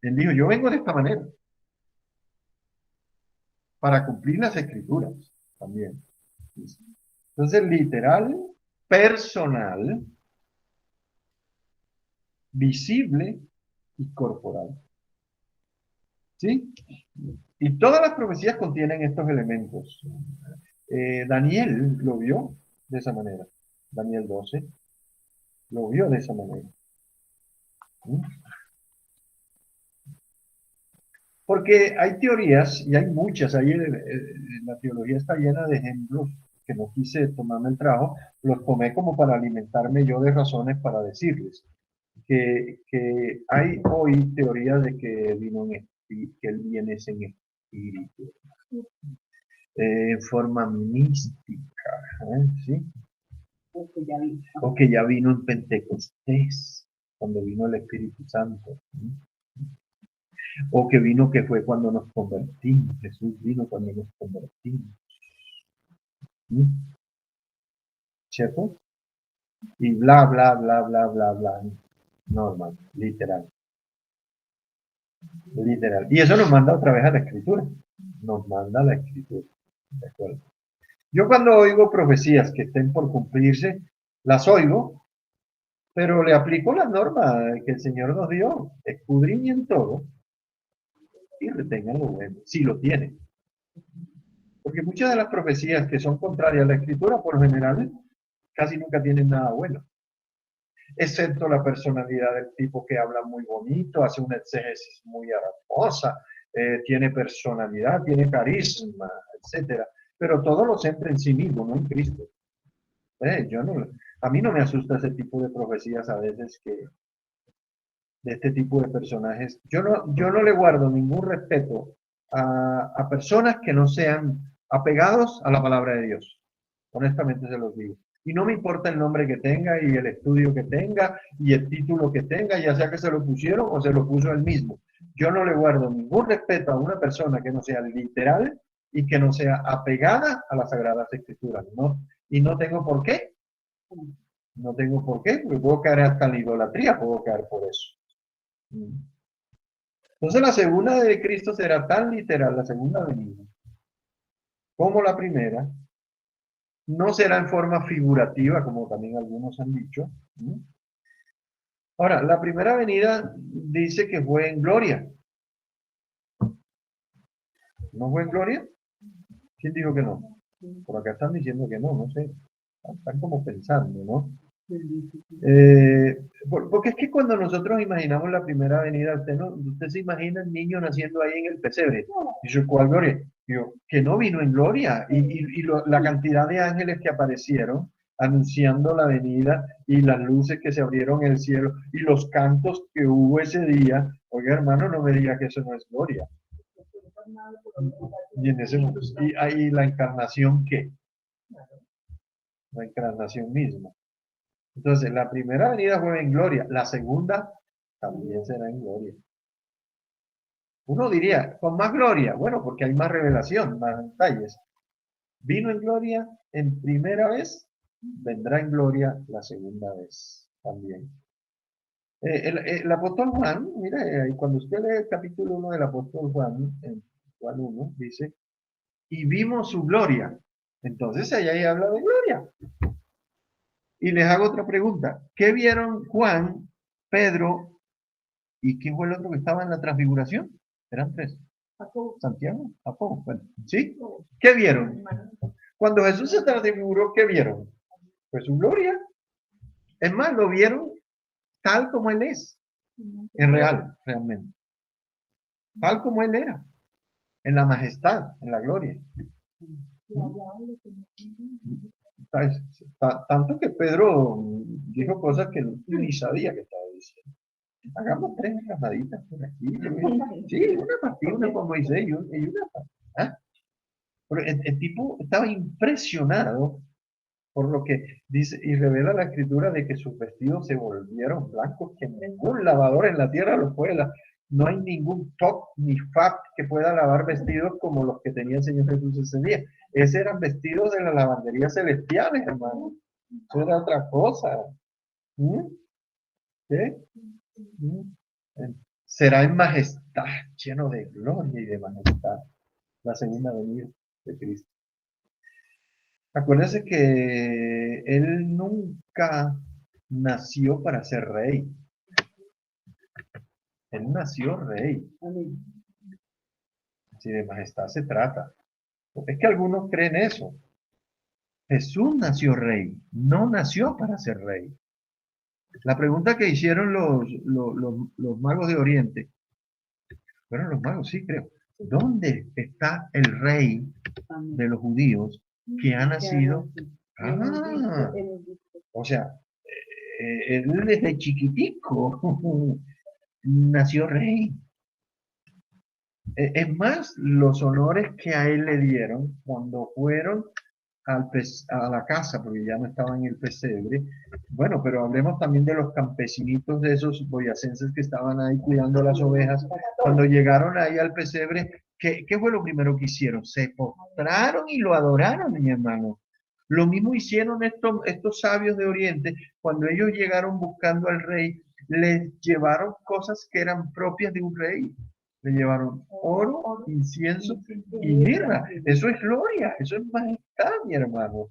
[SPEAKER 1] Él dijo, yo vengo de esta manera. Para cumplir las escrituras también. Entonces, literal, personal, visible y corporal. ¿Sí? Y todas las profecías contienen estos elementos. Daniel lo vio de esa manera. Daniel 12 lo vio de esa manera. ¿Sí? Porque hay teorías, y hay muchas, la teología está llena de ejemplos que no quise tomarme el trabajo, los tomé como para alimentarme yo de razones para decirles que hay hoy teorías de que que él viene en espíritu, en forma mística, ¿sí? O que ya vino en Pentecostés, cuando vino el Espíritu Santo. ¿Sí? O que vino que fue cuando nos convertimos. Jesús vino cuando nos convertimos. ¿Sí? ¿Cierto? Y bla, bla, bla, bla, bla, bla. No, hermano, literal. Literal. Y eso nos manda otra vez a la escritura. Nos manda a la escritura. ¿De acuerdo? Yo cuando oigo profecías que estén por cumplirse, las oigo, pero le aplico las normas que el Señor nos dio. Escudriñen todo y retengan lo bueno, si lo tienen. Porque muchas de las profecías que son contrarias a la escritura, por lo general, casi nunca tienen nada bueno. Excepto la personalidad del tipo que habla muy bonito, hace una exégesis muy hermosa, tiene personalidad, tiene carisma, etcétera. Pero todo lo centra en sí mismo, no en Cristo. A mí no me asusta ese tipo de profecías a veces de este tipo de personajes. Yo no le guardo ningún respeto a personas que no sean apegados a la palabra de Dios. Honestamente se los digo. Y no me importa el nombre que tenga y el estudio que tenga y el título que tenga, ya sea que se lo pusieron o se lo puso él mismo. Yo no le guardo ningún respeto a una persona que no sea literal y que no sea apegada a las Sagradas Escrituras, ¿no? Y no tengo por qué. No tengo por qué, porque puedo caer hasta en la idolatría, puedo caer por eso. Entonces la segunda de Cristo será tan literal, la segunda venida, como la primera. No será en forma figurativa, como también algunos han dicho. ¿No? Ahora, la primera venida dice que fue en gloria. ¿No fue en gloria? ¿Quién dijo que no? Por acá están diciendo que no, no sé. Están como pensando, ¿no? Porque es que cuando nosotros imaginamos la primera venida, usted se imagina el niño naciendo ahí en el pesebre. Y yo, ¿cuál gloria? Yo, que no vino en gloria. La cantidad de ángeles que aparecieron anunciando la venida y las luces que se abrieron en el cielo y los cantos que hubo ese día. Oiga, hermano, no me diga que eso no es gloria. Y en ese momento, y ahí la encarnación, ¿qué? La encarnación misma. Entonces, la primera venida fue en gloria, la segunda también será en gloria. Uno diría, con más gloria, bueno, porque hay más revelación, más detalles. Vino en gloria en primera vez, vendrá en gloria la segunda vez también. El apóstol Juan, mira, cuando usted lee el capítulo 1 del apóstol Juan, en Juan 1, dice, y vimos su gloria. Entonces allá ahí habla de gloria. Y les hago otra pregunta. ¿Qué vieron Juan, Pedro y quién fue el otro que estaba en la transfiguración? Eran tres. Santiago, Jacobo. Bueno, ¿sí? ¿Qué vieron? Cuando Jesús se transfiguró, ¿qué vieron? Pues su gloria. Es más, lo vieron tal como Él es. En real, realmente. Tal como Él era. En la majestad, en la gloria. Tanto que Pedro dijo cosas que ni sabía que estaba diciendo. Hagamos tres enramaditas por aquí. Sí, una partida, una con Moisés y una. ¿Ah? Pero el tipo estaba impresionado por lo que dice y revela la escritura de que sus vestidos se volvieron blancos, que ningún lavador en la tierra los puede lavar. No hay ningún top ni fab que pueda lavar vestidos como los que tenía el Señor Jesús ese día. Esos eran vestidos de la lavandería celestiales, hermano. Eso era otra cosa. ¿Mm? ¿Qué? ¿Mm? Será en majestad, lleno de gloria y de majestad, la segunda venida de Cristo. Acuérdense que él nunca nació para ser rey. Él nació rey. Si de majestad se trata. Es que algunos creen eso. Jesús nació rey, no nació para ser rey. La pregunta que hicieron los magos de Oriente, fueron los magos, sí creo, ¿dónde está el rey de los judíos que ha nacido? Ah, o sea, él desde chiquitico nació rey. Es más, los honores que a él le dieron cuando fueron a la casa, porque ya no estaba en el pesebre. Bueno, pero hablemos también de los campesinitos de esos boyacenses que estaban ahí cuidando las ovejas. Cuando llegaron ahí al pesebre, ¿qué fue lo primero que hicieron? Se postraron y lo adoraron, mi hermano. Lo mismo hicieron estos sabios de Oriente cuando ellos llegaron buscando al rey, les llevaron cosas que eran propias de un rey. Le llevaron oro, incienso y mirra. Eso es gloria, eso es majestad, mi hermano.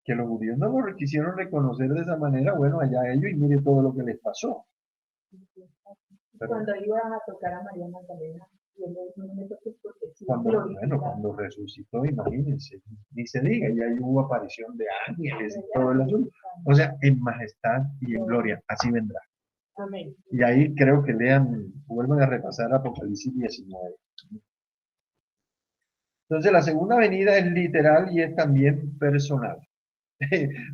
[SPEAKER 1] Que los judíos no lo quisieron reconocer de esa manera, bueno, allá ellos y mire todo lo que les pasó. Pero,
[SPEAKER 2] cuando iban a tocar a María Magdalena, y él le dijo, no me toques porque sí,
[SPEAKER 1] cuando resucitó, imagínense, ni se diga, ya ahí hubo aparición de ángeles y todo el asunto. O sea, en majestad y en gloria, así vendrá.
[SPEAKER 2] Amén.
[SPEAKER 1] Y ahí creo que lean, vuelvan a repasar Apocalipsis 19. Entonces la segunda venida es literal y es también personal.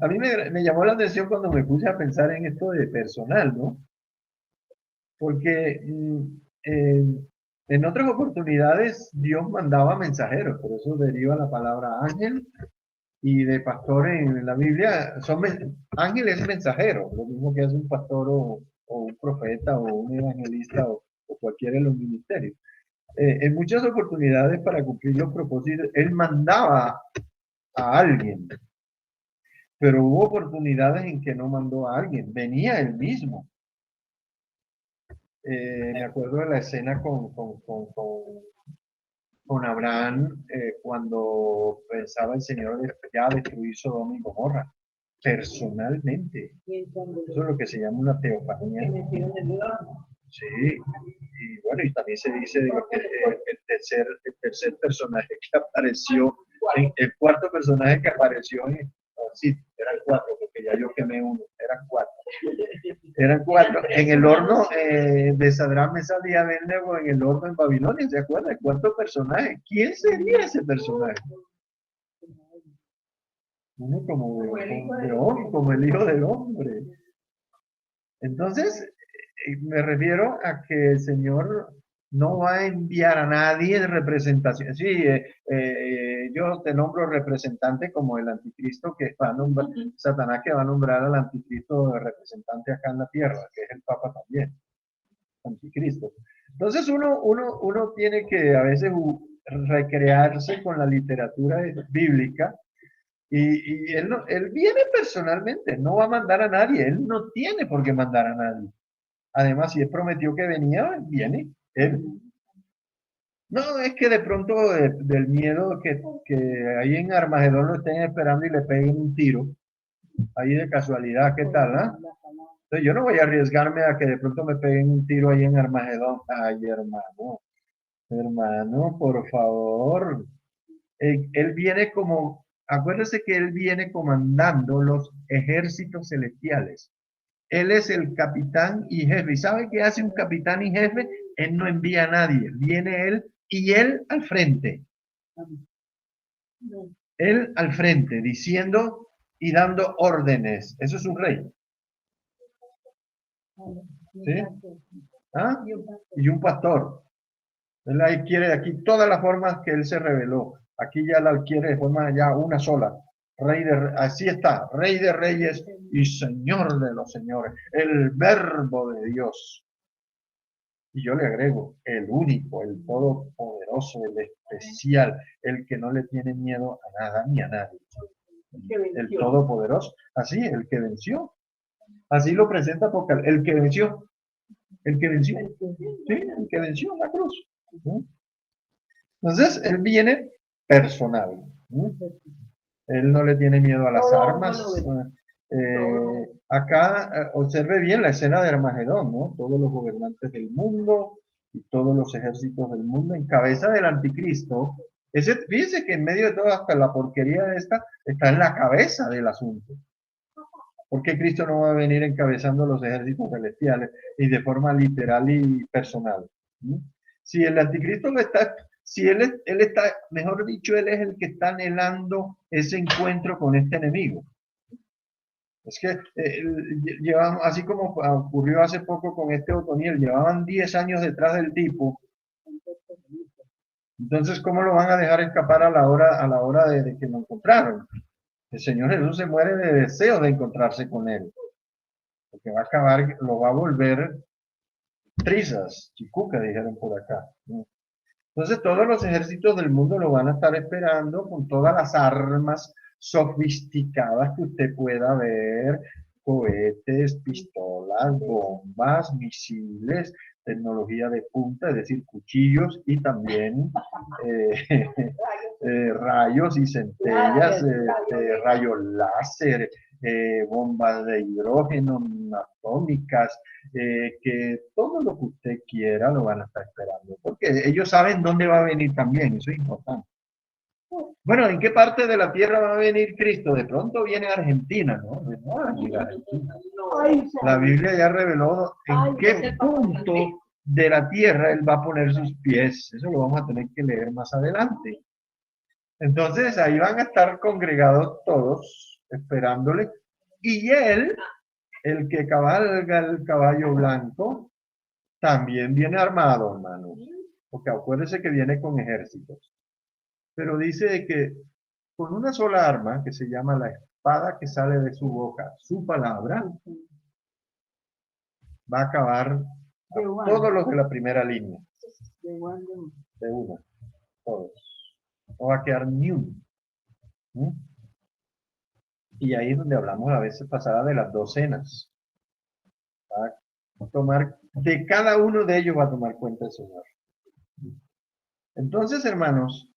[SPEAKER 1] A mí me llamó la atención cuando me puse a pensar en esto de personal, ¿no? Porque en otras oportunidades Dios mandaba mensajeros, por eso deriva la palabra ángel y de pastor en la Biblia. Ángel es mensajero, lo mismo que es un pastor o un profeta o un evangelista o cualquiera de los ministerios. En muchas oportunidades para cumplir los propósitos, él mandaba a alguien, pero hubo oportunidades en que no mandó a alguien, venía él mismo. Me acuerdo de la escena con Abraham cuando pensaba el Señor ya destruir Sodoma y Gomorra, personalmente. Eso es lo que se llama una teofanía. Sí, y bueno, y también se dice que el tercer personaje que apareció, el cuarto personaje que apareció sí, eran cuatro, porque ya yo quemé uno, eran cuatro. Eran cuatro. En el horno de Sadrach, Mesach y Abednego, en el horno en Babilonia, ¿se acuerdan? El cuarto personaje. ¿Quién sería ese personaje? Uno como el hijo del hombre. Entonces, me refiero a que el Señor no va a enviar a nadie de representación. Sí, yo te nombro representante como el anticristo que va a nombrar, Satanás que va a nombrar al anticristo de representante acá en la tierra, que es el Papa también, anticristo. Entonces uno tiene que a veces recrearse con la literatura bíblica y él, no, él viene personalmente, no va a mandar a nadie, él no tiene por qué mandar a nadie. Además, si él prometió que venía, viene. Él. No, es que de pronto del miedo que ahí en Armagedón lo estén esperando y le peguen un tiro, ahí de casualidad, ¿qué tal? ¿Ah? Entonces yo no voy a arriesgarme a que de pronto me peguen un tiro ahí en Armagedón. Ay, hermano, por favor. Él viene como, acuérdese que él viene comandando los ejércitos celestiales. Él es el capitán y jefe. ¿Y sabe qué hace un capitán y jefe? Él no envía a nadie. Viene él y él al frente. Él al frente, diciendo y dando órdenes. Eso es un rey. ¿Sí? ¿Ah? Y un pastor. Él ahí quiere aquí todas las formas que él se reveló. Aquí ya la quiere de forma ya una sola. Así está, Rey de Reyes y Señor de los Señores. El Verbo de Dios. Y yo le agrego, el único, el todopoderoso, el especial, el que no le tiene miedo a nada ni a nadie. El todopoderoso, así, el que venció. Así lo presenta porque el que venció, el que venció, sí, el que venció la cruz. ¿Sí? Entonces, él viene personal. ¿Sí? Él no le tiene miedo a las armas. Acá observe bien la escena de Armagedón, ¿no? Todos los gobernantes del mundo y todos los ejércitos del mundo en cabeza del anticristo. Fíjense que en medio de toda hasta la porquería de esta, está en la cabeza del asunto. ¿Por qué Cristo no va a venir encabezando los ejércitos celestiales y de forma literal y personal? ¿Mm? Si el anticristo lo está, si él está, mejor dicho, él es el que está anhelando ese encuentro con este enemigo. Es que llevamos, así como ocurrió hace poco con este Otoniel, llevaban 10 años detrás del tipo. Entonces, ¿cómo lo van a dejar escapar a la hora de que lo encontraron? El Señor Jesús se muere de deseo de encontrarse con él. Porque va a acabar, lo va a volver trizas, chicuca, dijeron por acá. Entonces todos los ejércitos del mundo lo van a estar esperando con todas las armas sofisticadas que usted pueda ver, cohetes, pistolas, bombas, misiles, tecnología de punta, es decir, cuchillos y también rayos y centellas, rayos láser, bombas de hidrógeno, atómicas, que todo lo que usted quiera lo van a estar esperando, porque ellos saben dónde va a venir también, eso es importante. Bueno, ¿en qué parte de la tierra va a venir Cristo? De pronto viene a Argentina, ¿no? No, Argentina. La Biblia ya reveló en qué punto de la tierra él va a poner sus pies. Eso lo vamos a tener que leer más adelante. Entonces ahí van a estar congregados todos esperándole. Y él, el que cabalga el caballo blanco, también viene armado, hermanos. Porque acuérdense que viene con ejércitos. Pero dice que con una sola arma, que se llama la espada que sale de su boca, su palabra, va a acabar a todos los de la primera línea. De una, todos. No va a quedar ni uno. ¿Mm? Y ahí es donde hablamos la vez pasada de las 2 cenas. ¿Verdad? de cada uno de ellos va a tomar cuenta el Señor. Entonces, hermanos,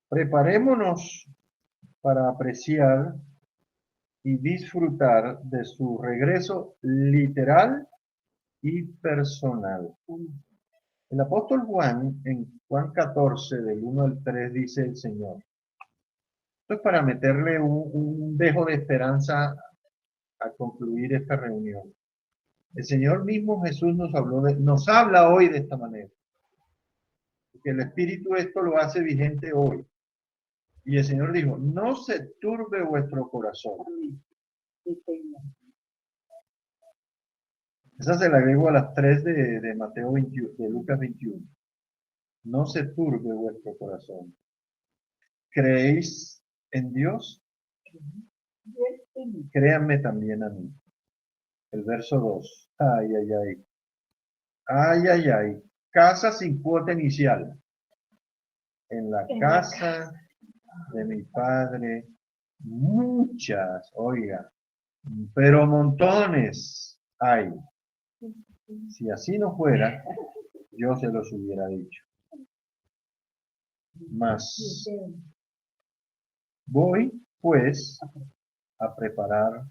[SPEAKER 1] preparémonos para apreciar y disfrutar de su regreso literal y personal. El apóstol Juan, en Juan 14, del 1 al 3, dice el Señor. Esto es para meterle un dejo de esperanza a concluir esta reunión. El Señor mismo Jesús nos habla hoy de esta manera. Porque el Espíritu esto lo hace vigente hoy. Y el Señor dijo, no se turbe vuestro corazón. Esa se la agrego a las 3 de Mateo 21, de Lucas 21. No se turbe vuestro corazón. ¿Creéis en Dios? Créanme también a mí. El verso 2. Ay, ay, ay. Ay, ay, ay. Casa sin cuota inicial. En la casa de mi padre, muchas, oiga, pero montones hay. Si así no fuera, yo se los hubiera dicho. Mas voy, pues, a preparar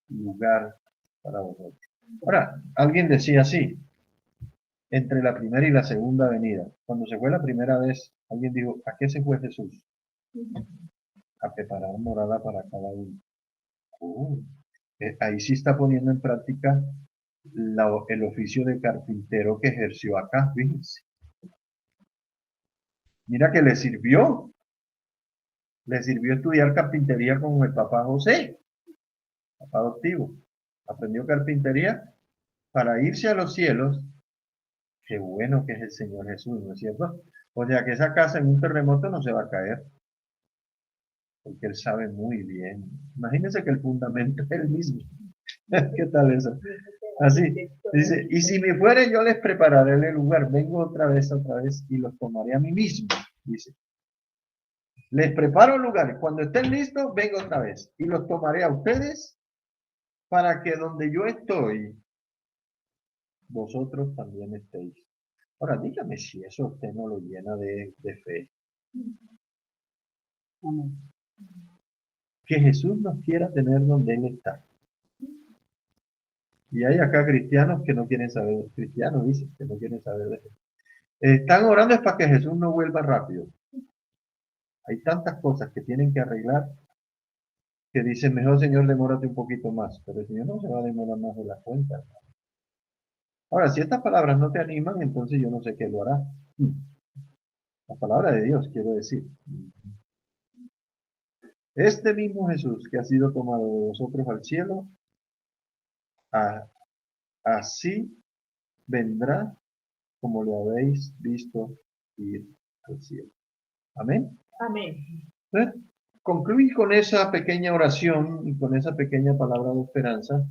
[SPEAKER 1] lugar para vosotros. Ahora, alguien decía así, entre la primera y la segunda venida. Cuando se fue la primera vez, alguien dijo, ¿a qué se fue Jesús? A preparar morada para cada uno. Ahí sí está poniendo en práctica el oficio de carpintero que ejerció acá, fíjense. Mira que le sirvió estudiar carpintería con el papá José, papá adoptivo. Aprendió carpintería para irse a los cielos. Qué bueno que es el Señor Jesús, ¿no es cierto? O sea que esa casa en un terremoto no se va a caer, porque Él sabe muy bien. Imagínense que el fundamento es el mismo. ¿Qué tal eso? Así, dice, y si me fuere yo les prepararé el lugar, vengo otra vez, y los tomaré a mí mismo, dice. Les preparo el lugar, cuando estén listos, vengo otra vez, y los tomaré a ustedes, para que donde yo estoy, vosotros también estéis. Ahora, dígame si eso usted no lo llena de fe. Que Jesús nos quiera tener donde Él está. Y hay acá cristianos que no quieren saber, cristianos dicen que no quieren saber de Jesús. Están orando es para que Jesús no vuelva rápido. Hay tantas cosas que tienen que arreglar que dicen, mejor Señor, demórate un poquito más. Pero el Señor no se va a demorar más de la cuenta. Ahora, si estas palabras no te animan, entonces yo no sé qué lo hará. La palabra de Dios, quiero decir. Este mismo Jesús que ha sido tomado de vosotros al cielo, así vendrá como lo habéis visto ir al cielo. Amén.
[SPEAKER 2] Amén.
[SPEAKER 1] Concluí con esa pequeña oración y con esa pequeña palabra de esperanza,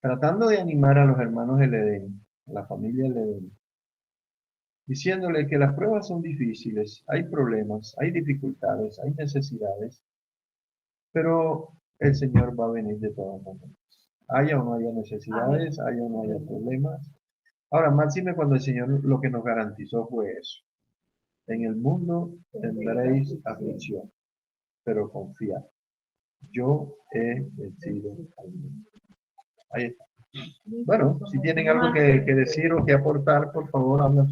[SPEAKER 1] tratando de animar a los hermanos del Edén, a la familia del Edén, diciéndole que las pruebas son difíciles, hay problemas, hay dificultades, hay necesidades, pero el Señor va a venir de todas maneras. Haya o no haya necesidades, haya o no haya problemas. Ahora, máxime cuando el Señor lo que nos garantizó fue eso. En el mundo tendréis aflicción, pero confiad. Yo he vencido al mundo. Ahí está. Bueno, si tienen algo que decir o que aportar, por favor, hablen.